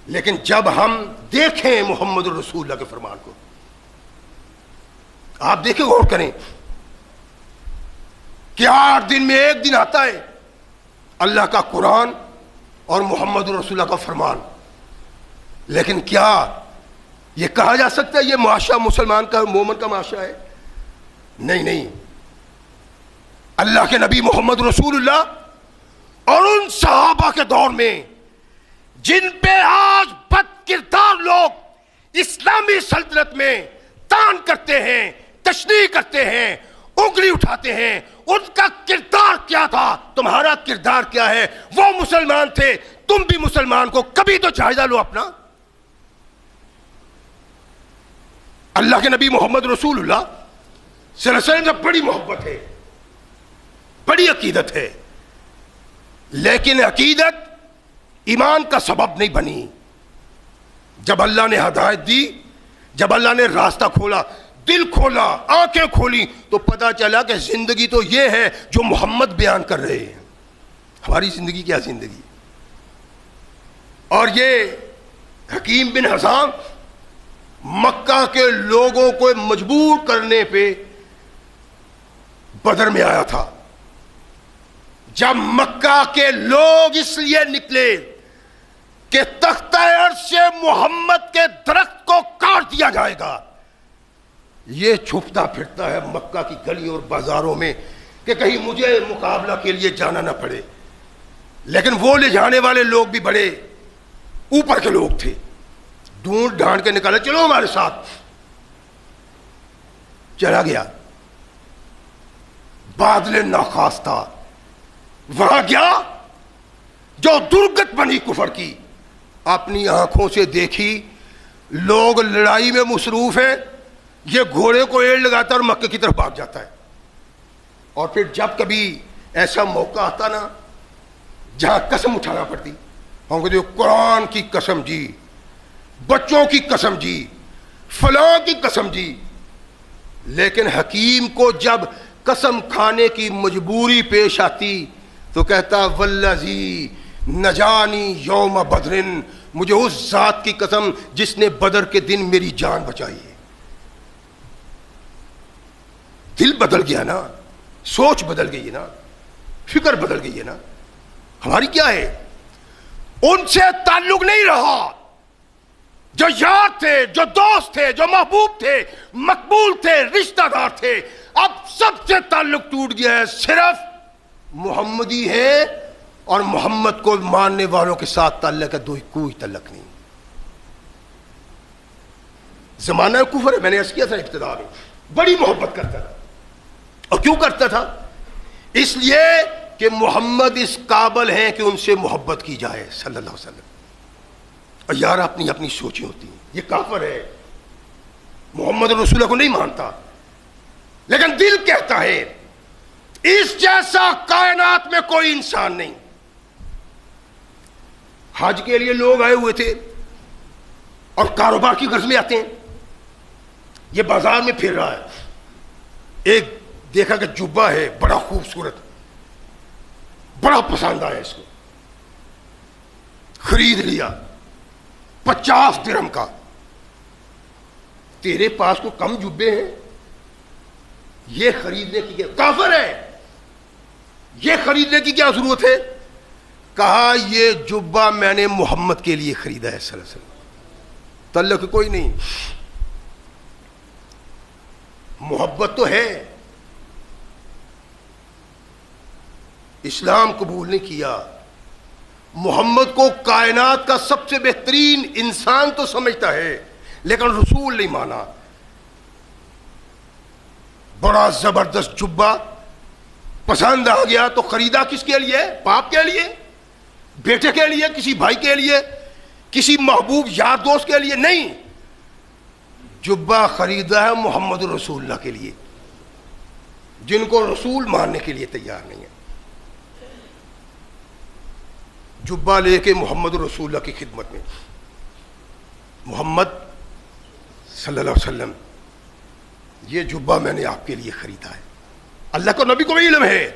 لیکن جب ہم دیکھیں محمد الرسول اللہ کے فرمان کو، آپ دیکھیں غور کریں کہ 8 دن میں ایک دن آتا ہے اللہ کا قرآن اور محمد رسول اللہ کا فرمان. لیکن کیا یہ کہا جا سکتا ہے یہ معاشرہ مسلمان کا، مومن کا معاشرہ ہے؟ نہیں. اللہ کے نبی محمد رسول اللہ اور ان صحابہ کے دور میں جن پہ آج بد کردار لوگ اسلامی سلطنت میں تان کرتے ہیں، تشنیع کرتے ہیں، انگلی اٹھاتے ہیں، ان کا کردار کیا تھا؟ تمہارا کردار کیا ہے؟ وہ مسلمان تھے، تم بھی مسلمان کو کبھی تو جائزہ لو اپنا. اللہ کے نبی محمد رسول اللہ صلی اللہ علیہ وسلم سے بڑی محبت ہے، بڑی عقیدت ہے، لیکن عقیدت ایمان کا سبب نہیں بنی. جب اللہ نے ہدایت دی، جب اللہ نے راستہ کھولا، دل کھولا، آنکھیں کھولی، تو پتا چلا کہ زندگی تو یہ ہے جو محمد بیان کر رہے ہیں. ہماری زندگی کیا زندگی؟ اور یہ حکیم بن حزام مکہ کے لوگوں کو مجبور کرنے پہ بدر میں آیا تھا. جب مکہ کے لوگ اس لیے نکلے کہ تختہ عرش محمد کے درخت کو کاٹ دیا جائے گا، یہ چھپتا پھرتا ہے مکہ کی گلیوں اور بازاروں میں کہ کہیں مجھے مقابلہ کے لیے جانا نہ پڑے. لیکن وہ لے جانے والے لوگ بھی بڑے اوپر کے لوگ تھے، ڈھونڈ ڈھانڈ کے نکالا، چلو ہمارے ساتھ. چلا گیا، بادل ناخواستہ وہاں گیا، جو درگت بنی کفر کی اپنی آنکھوں سے دیکھی. لوگ لڑائی میں مصروف ہیں، یہ گھوڑے کو ایڑ لگاتا اور مکے کی طرف بھاگ جاتا ہے. اور پھر جب کبھی ایسا موقع آتا نا جہاں قسم اٹھانا پڑتی، ہم کہتے قرآن کی قسم جی، بچوں کی قسم جی، فلاں کی قسم جی. لیکن حکیم کو جب قسم کھانے کی مجبوری پیش آتی تو کہتا والذی نجانی یوم بدرن، مجھے اس ذات کی قسم جس نے بدر کے دن میری جان بچائی ہے. دل بدل گیا نا، سوچ بدل گئی ہے نا، فکر بدل گئی ہے نا. ہماری کیا ہے؟ ان سے تعلق نہیں رہا. جو یار تھے، جو دوست تھے، جو محبوب تھے، مقبول تھے، رشتہ دار تھے، اب سب سے تعلق ٹوٹ گیا ہے. صرف محمدی ہے اور محمد کو ماننے والوں کے ساتھ تعلق ہے، کوئی تعلق نہیں. زمانہ کفر ہے. میں نے عرض کیا تھا ابتدا میں، بڑی محبت کرتا تھا. اور کیوں کرتا تھا؟ اس لیے کہ محمد اس قابل ہیں کہ ان سے محبت کی جائے صلی اللہ علیہ وسلم. اور یار اپنی اپنی سوچیں ہوتی ہیں. یہ کافر ہے، محمد رسول کو نہیں مانتا، لیکن دل کہتا ہے اس جیسا کائنات میں کوئی انسان نہیں. حج کے لیے لوگ آئے ہوئے تھے اور کاروبار کی غرض میں آتے ہیں. یہ بازار میں پھر رہا ہے، ایک دیکھا کہ جبہ ہے بڑا خوبصورت، بڑا پسند آیا اس کو، خرید لیا 50 درہم کا. تیرے پاس کو کم جبے ہیں، یہ خریدنے کی کیا کافر ہے، یہ خریدنے کی کیا ضرورت ہے؟ کہا یہ جبہ میں نے محمد کے لیے خریدا ہے صلی اللہ علیہ وسلم. تعلق کوئی نہیں. محبت تو ہے، اسلام قبول نہیں کیا. محمد کو کائنات کا سب سے بہترین انسان تو سمجھتا ہے، لیکن رسول نہیں مانا. بڑا زبردست جبہ پسند آ گیا تو خریدا کس کے لیے؟ باپ کے لیے، بیٹے کے لیے، کسی بھائی کے لیے، کسی محبوب یار دوست کے لیے نہیں. جبہ خریدا ہے محمد رسول اللہ کے لیے، جن کو رسول ماننے کے لیے تیار نہیں ہے. جبہ لے کے محمد رسول اللہ کی خدمت میں، محمد صلی اللہ علیہ وسلم یہ جبہ میں نے آپ کے لیے خریدا ہے. اللہ کو نبی کو بھی علم ہے،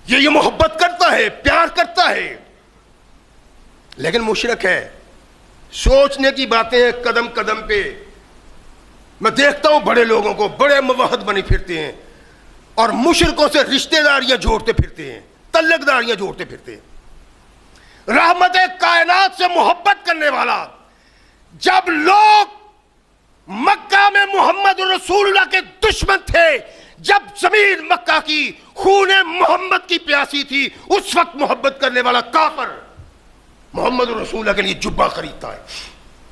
یہ محبت کرتا ہے، پیار کرتا ہے، لیکن مشرک ہے. سوچنے کی باتیں ہیں قدم قدم پہ. میں دیکھتا ہوں بڑے لوگوں کو بڑے موحد بنے پھرتے ہیں اور مشرکوں سے رشتہ داریاں جوڑتے پھرتے ہیں، تعلق داریاں جوڑتے پھرتے ہیں. رحمت کائنات سے محبت کرنے والا جب لوگ مکہ میں محمد رسول اللہ کے دشمن تھے، جب زمین مکہ کی خون محمد کی پیاسی تھی، اس وقت محبت کرنے والا کافر محمد رسول اللہ کے لیے جبہ خریدتا ہے.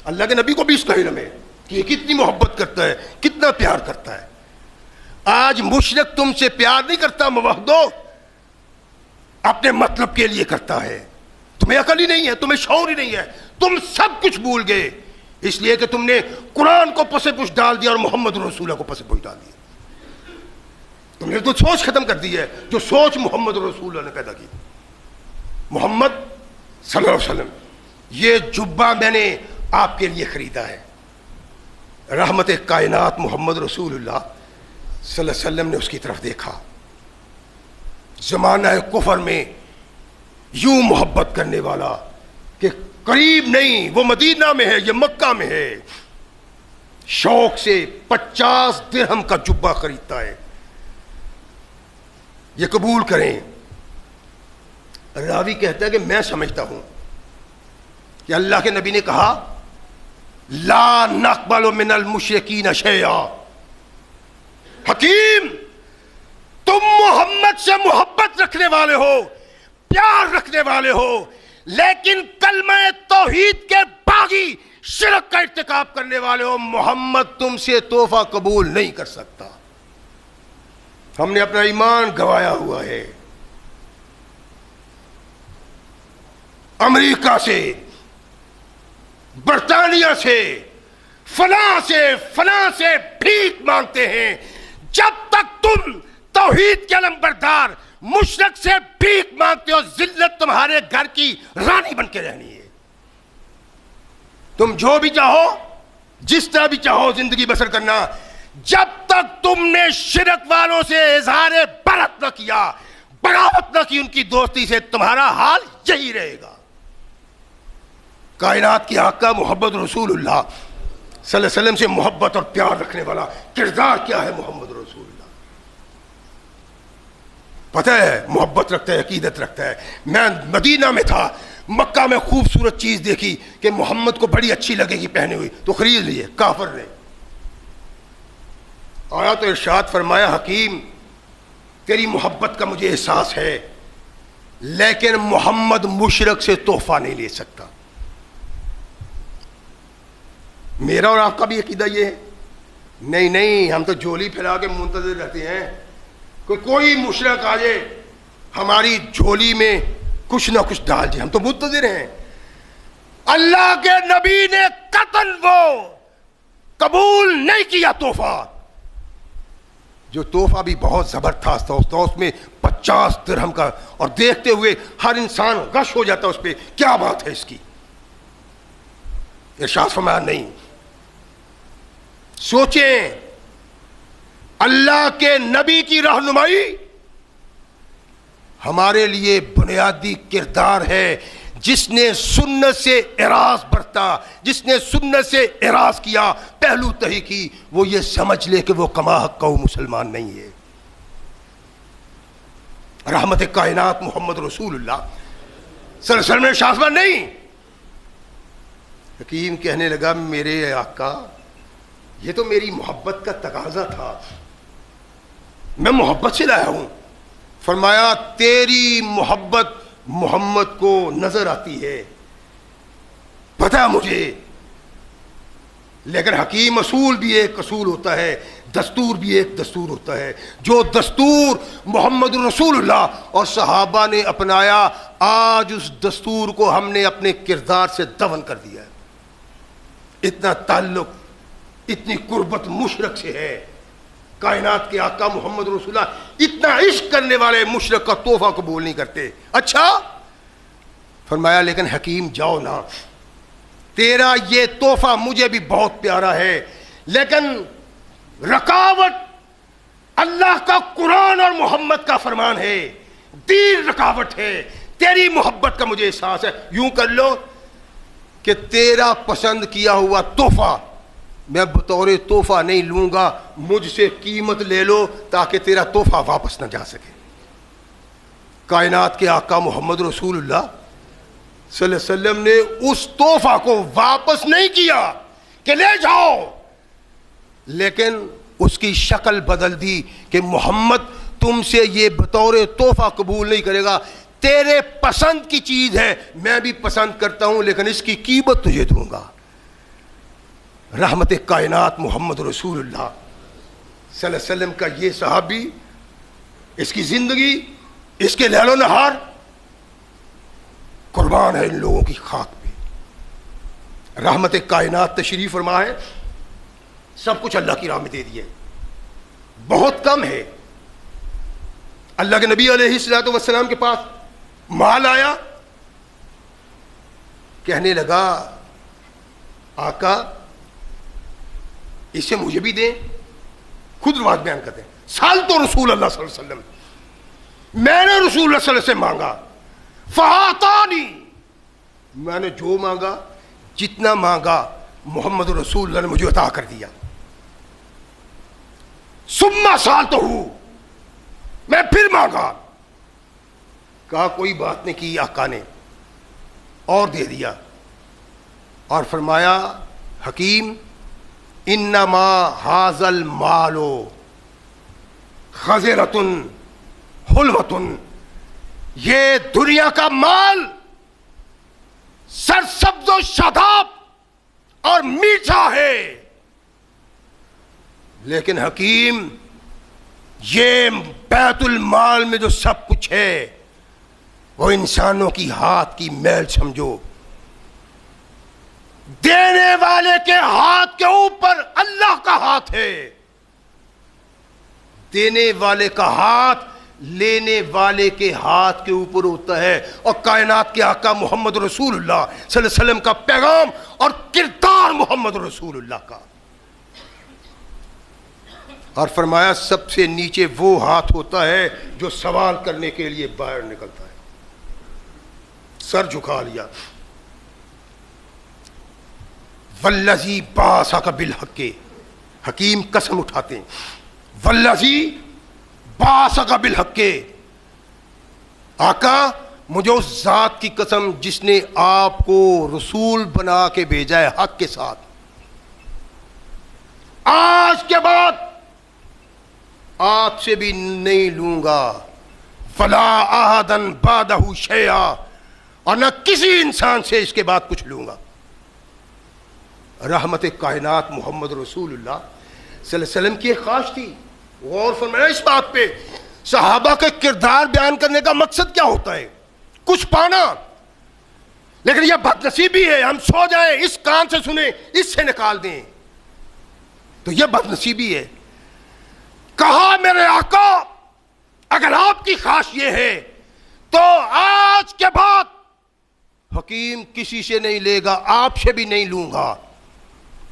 اللہ کے نبی کو بھی اس کا علم ہے کہ یہ کتنی محبت کرتا ہے، کتنا پیار کرتا ہے. آج مشرک تم سے پیار نہیں کرتا موحدو، اپنے مطلب کے لیے کرتا ہے. تمہیں عقل ہی نہیں ہے، تمہیں شعور ہی نہیں ہے، تم سب کچھ بھول گئے اس لیے کہ تم نے قرآن کو پس پش ڈال دیا اور محمد رسول اللہ کو پس پش ڈال دیا. تم نے تو سوچ ختم کر دی ہے جو سوچ محمد رسول اللہ نے پیدا کی. محمد صلی اللہ علیہ وسلم یہ جبہ میں نے آپ کے لیے خریدا ہے. رحمت کائنات محمد رسول اللہ صلی اللہ علیہ وسلم نے اس کی طرف دیکھا. زمانہ کفر میں یوں محبت کرنے والا کہ قریب نہیں، وہ مدینہ میں ہے، یہ مکہ میں ہے، شوق سے 50 درہم کا جبہ خریدتا ہے. یہ قبول کریں. راوی کہتا ہے کہ میں سمجھتا ہوں کہ اللہ کے نبی نے کہا لا نقبل من المشرکین شیئا. حکیم تم محمد سے محبت رکھنے والے ہو، پیار رکھنے والے ہو، لیکن کلمہ توحید کے باغی شرک کا ارتکاب کرنے والے ہو. محمد تم سے تحفہ قبول نہیں کر سکتا. ہم نے اپنا ایمان گوایا ہوا ہے. امریکہ سے، برطانیہ سے، فلاں سے بھیک مانگتے ہیں. جب تک تم توحید کے علمبردار مشرک سے بھیک مانگتے ہو، ذلت تمہارے گھر کی رانی بن کے رہنی ہے. تم جو بھی چاہو، جس طرح بھی چاہو زندگی بسر کرنا، جب تک تم نے شرک والوں سے اظہار برت نہ کیا، بغاوت نہ کی ان کی دوستی سے، تمہارا حال یہی رہے گا. کائنات کی آقا محمد رسول اللہ صلی اللہ علیہ وسلم سے محبت اور پیار رکھنے والا کردار کیا ہے محمد رسول اللہ. پتہ ہے محبت رکھتا ہے, عقیدت رکھتا ہے. میں مدینہ میں تھا, مکہ میں خوبصورت چیز دیکھی کہ محمد کو بڑی اچھی لگے گی پہنے ہوئی, تو خرید لیے. کافر نے آیا تو ارشاد فرمایا, حکیم تیری محبت کا مجھے احساس ہے, لیکن محمد مشرک سے تحفہ نہیں لے سکتا. میرا اور آپ کا بھی عقیدہ یہ ہے, نہیں ہم تو جھولی پھیلا کے منتظر رہتے ہیں کوئی مشرک آ جائے ہماری جھولی میں کچھ نہ کچھ ڈال جائے, ہم تو منتظر ہیں. اللہ کے نبی نے قطعاً وہ قبول نہیں کیا تحفہ, جو تحفہ بھی بہت زبردست تھا, اس میں 50 درہم کا, اور دیکھتے ہوئے ہر انسان غش ہو جاتا اس پہ, کیا بات ہے اس کی. ارشاد فرمایا نہیں, سوچیں اللہ کے نبی کی رہنمائی ہمارے لیے بنیادی کردار ہے. جس نے سنت سے اعراض برتا, جس نے سنت سے اعراض کیا, پہلو تہی کی, وہ یہ سمجھ لے کہ وہ کما حق کا مسلمان نہیں ہے. رحمت کائنات محمد رسول اللہ صلی اللہ علیہ وسلم نے شاذ نہیں. حکیم کہنے لگا, میرے آقا یہ تو میری محبت کا تقاضا تھا, میں محبت سے لایا ہوں. فرمایا تیری محبت محمد کو نظر آتی ہے, پتہ مجھے, لیکن حکیم اصول بھی ایک اصول ہوتا ہے, دستور بھی ایک دستور ہوتا ہے. جو دستور محمد رسول اللہ اور صحابہ نے اپنایا, آج اس دستور کو ہم نے اپنے کردار سے دفن کر دیا ہے. اتنا تعلق, اتنی قربت مشرک سے ہے. کائنات کے آقا محمد رسول اللہ اتنا عشق کرنے والے مشرک کا تحفہ قبول نہیں کرتے. اچھا فرمایا لیکن حکیم جاؤ نا, تیرا یہ تحفہ مجھے بھی بہت پیارا ہے, لیکن رکاوٹ اللہ کا قرآن اور محمد کا فرمان ہے, دین رکاوٹ ہے. تیری محبت کا مجھے احساس ہے, یوں کر لو کہ تیرا پسند کیا ہوا تحفہ میں بطور تحفہ نہیں لوں گا, مجھ سے قیمت لے لو تاکہ تیرا تحفہ واپس نہ جا سکے. کائنات کے آقا محمد رسول اللہ صلی اللہ علیہ وسلم نے اس تحفہ کو واپس نہیں کیا کہ لے جاؤ, لیکن اس کی شکل بدل دی کہ محمد تم سے یہ بطور تحفہ قبول نہیں کرے گا, تیرے پسند کی چیز ہے, میں بھی پسند کرتا ہوں, لیکن اس کی قیمت تجھے دوں گا. رحمت کائنات محمد رسول اللہ صلی اللہ علیہ وسلم کا یہ صحابی, اس کی زندگی, اس کے لیل و نہار قربان ہے ان لوگوں کی خاک پہ. رحمت کائنات تشریف فرما ہے, سب کچھ اللہ کی راہ میں دے دیا, بہت کم ہے. اللہ کے نبی علیہ الصلوۃ والسلام کے پاس مال آیا, کہنے لگا آقا اسے مجھے بھی دیں. خود روایت بیان کرتے ہیں, سال تو رسول اللہ صلی اللہ علیہ وسلم, میں نے رسول اللہ صلی اللہ علیہ وسلم سے مانگا, فاعطانی, میں نے جو مانگا, جتنا مانگا محمد رسول اللہ نے مجھے عطا کر دیا. ثم سالتہ, میں پھر مانگا, کہا کوئی بات نہیں کی آقا نے, اور دے دیا. اور فرمایا حکیم انما ھذا المال خضرۃ حلوۃ, یہ دنیا کا مال سرسبز و شاداب اور میٹھا ہے, لیکن حکیم یہ بیت المال میں جو سب کچھ ہے وہ انسانوں کی ہاتھ کی میل سمجھو. دینے والے کے ہاتھ کے اوپر اللہ کا ہاتھ ہے, دینے والے کا ہاتھ لینے والے کے ہاتھ کے اوپر ہوتا ہے. اور کائنات کے آقا محمد رسول اللہ صلی اللہ علیہ وسلم کا پیغام اور کردار محمد رسول اللہ کا. اور فرمایا سب سے نیچے وہ ہاتھ ہوتا ہے جو سوال کرنے کے لیے باہر نکلتا ہے. سر جھکا لیا, والذی بعثک بالحق، حکیم قسم اٹھاتے ہیں، والذی بعثک بالحق، آقا مجھے اس ذات کی قسم جس نے آپ کو رسول بنا کے بھیجا ہے حق کے ساتھ، آج کے بعد آپ سے بھی نہیں لوں گا، فلا احدن بعدہ شیئا، اور نہ کسی انسان سے اس کے بعد کچھ لوں گا۔ رحمت کائنات محمد رسول اللہ صلی اللہ علیہ وسلم کی ایک خواہش تھی، غور فرمائیں اس بات پہ، صحابہ کے کردار بیان کرنے کا مقصد کیا ہوتا ہے؟ کچھ پانا، لیکن یہ بد نصیبی ہے ہم سو جائیں، اس کان سے سنیں اس سے نکال دیں، تو یہ بد نصیبی ہے۔ کہا میرے آقا اگر آپ کی خواہش یہ ہے تو آج کے بعد حکیم کسی سے نہیں لے گا، آپ سے بھی نہیں لوں گا،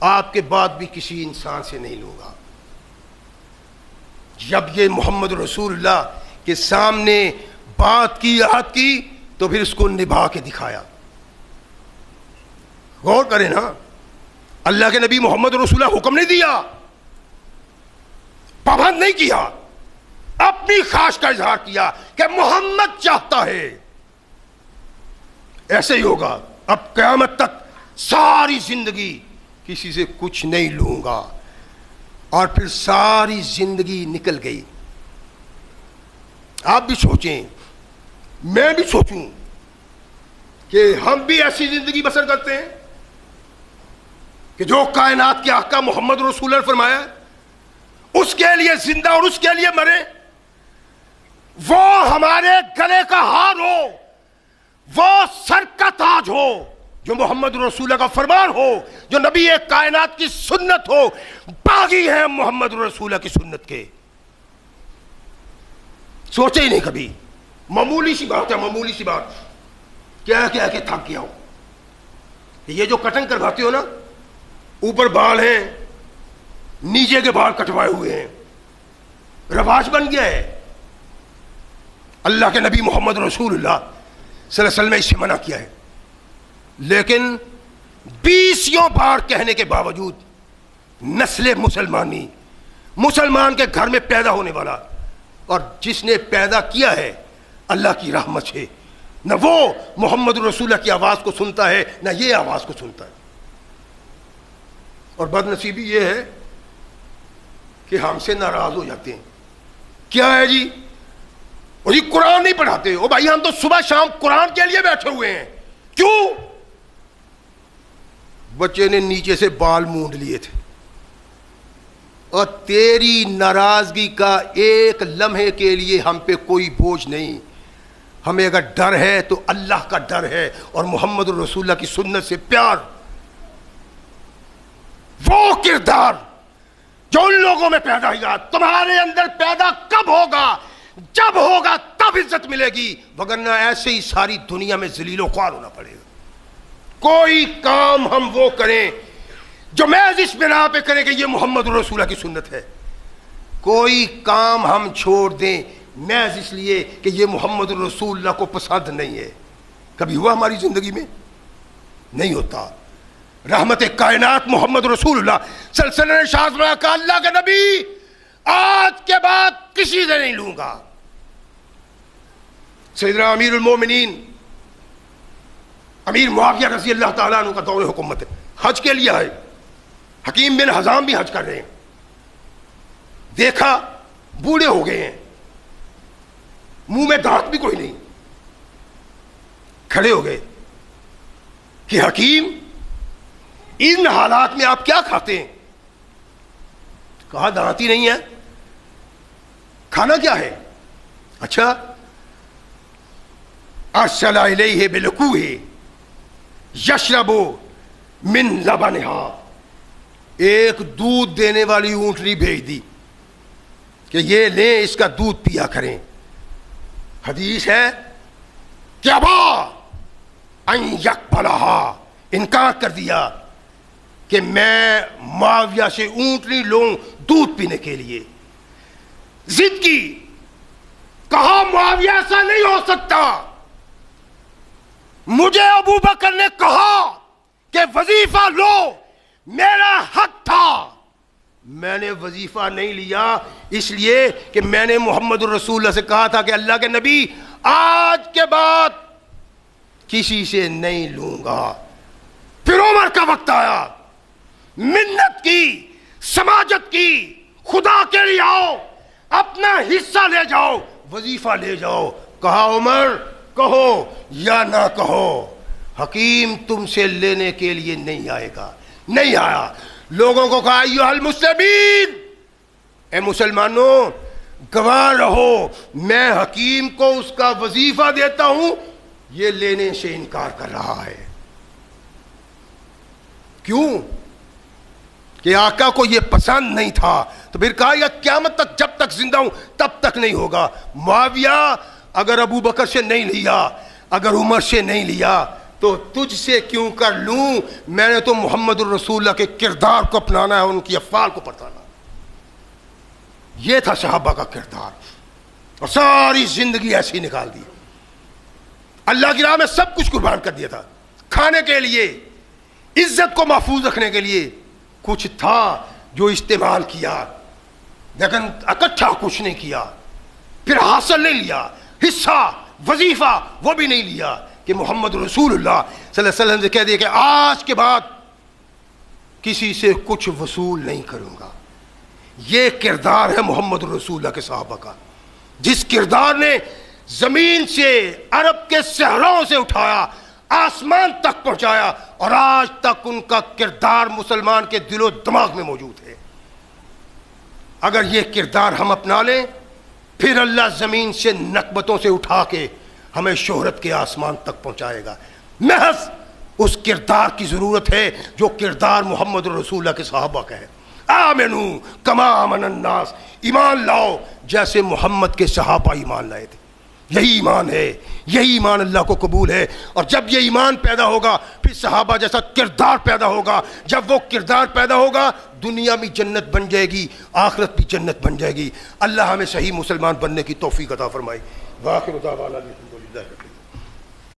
آپ کے بعد بھی کسی انسان سے نہیں لوں گا۔ جب یہ محمد رسول اللہ کے سامنے بات کی، عہد کی، تو پھر اس کو نبھا کے دکھایا۔ غور کریں نا، اللہ کے نبی محمد رسول اللہ حکم نہیں دیا، پابند نہیں کیا، اپنی خواہش کا اظہار کیا کہ محمد چاہتا ہے ایسے ہی ہوگا، اب قیامت تک ساری زندگی کسی سے کچھ نہیں لوں گا، اور پھر ساری زندگی نکل گئی۔ آپ بھی سوچیں، میں بھی سوچوں کہ ہم بھی ایسی زندگی بسر کرتے ہیں کہ جو کائنات کے آقا محمد رسول اللہ نے فرمایا اس کے لیے زندہ اور اس کے لیے مرے، وہ ہمارے گلے کا ہار ہو، وہ سر کا تاج ہو جو محمد رسول اللہ کا فرمان ہو، جو نبی کائنات کی سنت ہو۔ باغی ہیں محمد رسول اللہ کی سنت کے، سوچے ہی نہیں کبھی، معمولی سی بات ہے، معمولی سی بات، کیا کیا کہ تھک گیا ہو۔ یہ جو کٹنگ کرواتے ہو نا، اوپر بال ہیں، نیچے کے بال کٹوائے ہوئے ہیں، رواج بن گیا ہے۔ اللہ کے نبی محمد رسول اللہ صلی اللہ علیہ وسلم نے اسے منع کیا ہے، لیکن 20 بار کہنے کے باوجود نسل مسلمانی، مسلمان کے گھر میں پیدا ہونے والا، اور جس نے پیدا کیا ہے اللہ کی رحمت سے، نہ وہ محمد رسول اللہ کی آواز کو سنتا ہے نہ یہ آواز کو سنتا ہے۔ اور بد نصیبی یہ ہے کہ ہم سے ناراض ہو جاتے ہیں، کیا ہے جی، اور یہ قرآن نہیں پڑھاتے، او بھائی ہم تو صبح شام قرآن کے لیے بیٹھے ہوئے ہیں، کیوں؟ بچے نے نیچے سے بال مونڈ لیے تھے، اور تیری ناراضگی کا ایک لمحے کے لیے ہم پہ کوئی بوجھ نہیں، ہمیں اگر ڈر ہے تو اللہ کا ڈر ہے اور محمد رسول اللہ کی سنت سے پیار۔ وہ کردار جو ان لوگوں میں پیدا ہوا تمہارے اندر پیدا کب ہوگا؟ جب ہوگا تب عزت ملے گی، وگرنہ ایسے ہی ساری دنیا میں ذلیل و خوار ہونا پڑے گا۔ کوئی کام ہم وہ کریں جو محض اس بنا پہ کریں کہ یہ محمد رسول اللہ کی سنت ہے، کوئی کام ہم چھوڑ دیں محض اس لیے کہ یہ محمد رسول اللہ کو پسند نہیں ہے، کبھی ہوا ہماری زندگی میں؟ نہیں ہوتا۔ رحمت کائنات محمد رسول اللہ صلی اللہ علیہ وسلم نے ارشاد فرمایا کہ اللہ کے نبی آج کے بعد کسی سے نہیں لوں گا۔ سیدنا امیر المومنین امیر معاویہ رضی اللہ تعالیٰ عنہ کا دور حکومت ہے، حج کے لیے آئے، حکیم بن حزام بھی حج کر رہے ہیں، دیکھا بوڑھے ہو گئے ہیں، منہ میں دانت بھی کوئی نہیں، کھڑے ہو گئے کہ حکیم ان حالات میں آپ کیا کھاتے ہیں؟ کہا دانت ہی نہیں ہے، کھانا کیا ہے؟ اچھا، ارسل الیہ بلکوہ یشرب من لبنہا، ایک دودھ دینے والی اونٹنی بھیج دی کہ یہ لیں اس کا دودھ پیا کریں۔ حدیث ہے کہ ابا ان یقبلہا، انکار کر دیا کہ میں معاویہ سے اونٹنی لوں دودھ پینے کے لیے، ضد کی، کہا معاویہ ایسا نہیں ہو سکتا، مجھے ابو بکر نے کہا کہ وظیفہ لو میرا حق تھا، میں نے وظیفہ نہیں لیا اس لیے کہ میں نے محمد الرسول اللہ سے کہا تھا کہ اللہ کے نبی آج کے بعد کسی سے نہیں لوں گا۔ پھر عمر کا وقت آیا، منت کی، سماجت کی، خدا کے لیے آؤ، اپنا حصہ لے جاؤ، وظیفہ لے جاؤ۔ کہا عمر کہو یا نہ کہو، حکیم تم سے لینے کے لیے نہیں آئے گا۔ نہیں آیا۔ لوگوں کو کہا ایھا المسلمین، اے مسلمانوں گواہ رہو، میں حکیم کو اس کا وظیفہ دیتا ہوں، یہ لینے سے انکار کر رہا ہے۔ کیوں؟ کہ آقا کو یہ پسند نہیں تھا۔ تو پھر کہا یا قیامت تک جب تک زندہ ہوں تب تک نہیں ہوگا۔ معاویہ اگر ابو بکر سے نہیں لیا، اگر عمر سے نہیں لیا تو تجھ سے کیوں کر لوں؟ میں نے تو محمد الرسول اللہ کے کردار کو اپنانا ہے، ان کی افعال کو پرتانا۔ یہ تھا صحابہ کا کردار، اور ساری زندگی ایسی نکال دی۔ اللہ کی راہ میں سب کچھ قربان کر دیا تھا، کھانے کے لیے، عزت کو محفوظ رکھنے کے لیے کچھ تھا جو استعمال کیا، لیکن اکٹھا کچھ نہیں کیا۔ پھر حاصل نہیں لیا، حصہ وظیفہ وہ بھی نہیں لیا کہ محمد رسول اللہ صلی اللہ علیہ وسلم سے کہہ دیا کہ آج کے بعد کسی سے کچھ وصول نہیں کروں گا۔ یہ کردار ہے محمد رسول اللہ کے صحابہ کا، جس کردار نے زمین سے، عرب کے صحراؤں سے اٹھایا، آسمان تک پہنچایا، اور آج تک ان کا کردار مسلمان کے دل و دماغ میں موجود ہے۔ اگر یہ کردار ہم اپنا لیں، پھر اللہ زمین سے نکبتوں سے اٹھا کے ہمیں شہرت کے آسمان تک پہنچائے گا۔ محض اس کردار کی ضرورت ہے جو کردار محمد رسول اللہ کے صحابہ کا ہے۔ آمنو کما آمن الناس، ایمان لاؤ جیسے محمد کے صحابہ ایمان لائے تھے۔ یہی ایمان ہے، یہی ایمان اللہ کو قبول ہے۔ اور جب یہ ایمان پیدا ہوگا پھر صحابہ جیسا کردار پیدا ہوگا۔ جب وہ کردار پیدا ہوگا دنیا بھی جنت بن جائے گی، آخرت بھی جنت بن جائے گی۔ اللہ ہمیں صحیح مسلمان بننے کی توفیق عطا فرمائے۔ واخر دعوانا الحمدللہ۔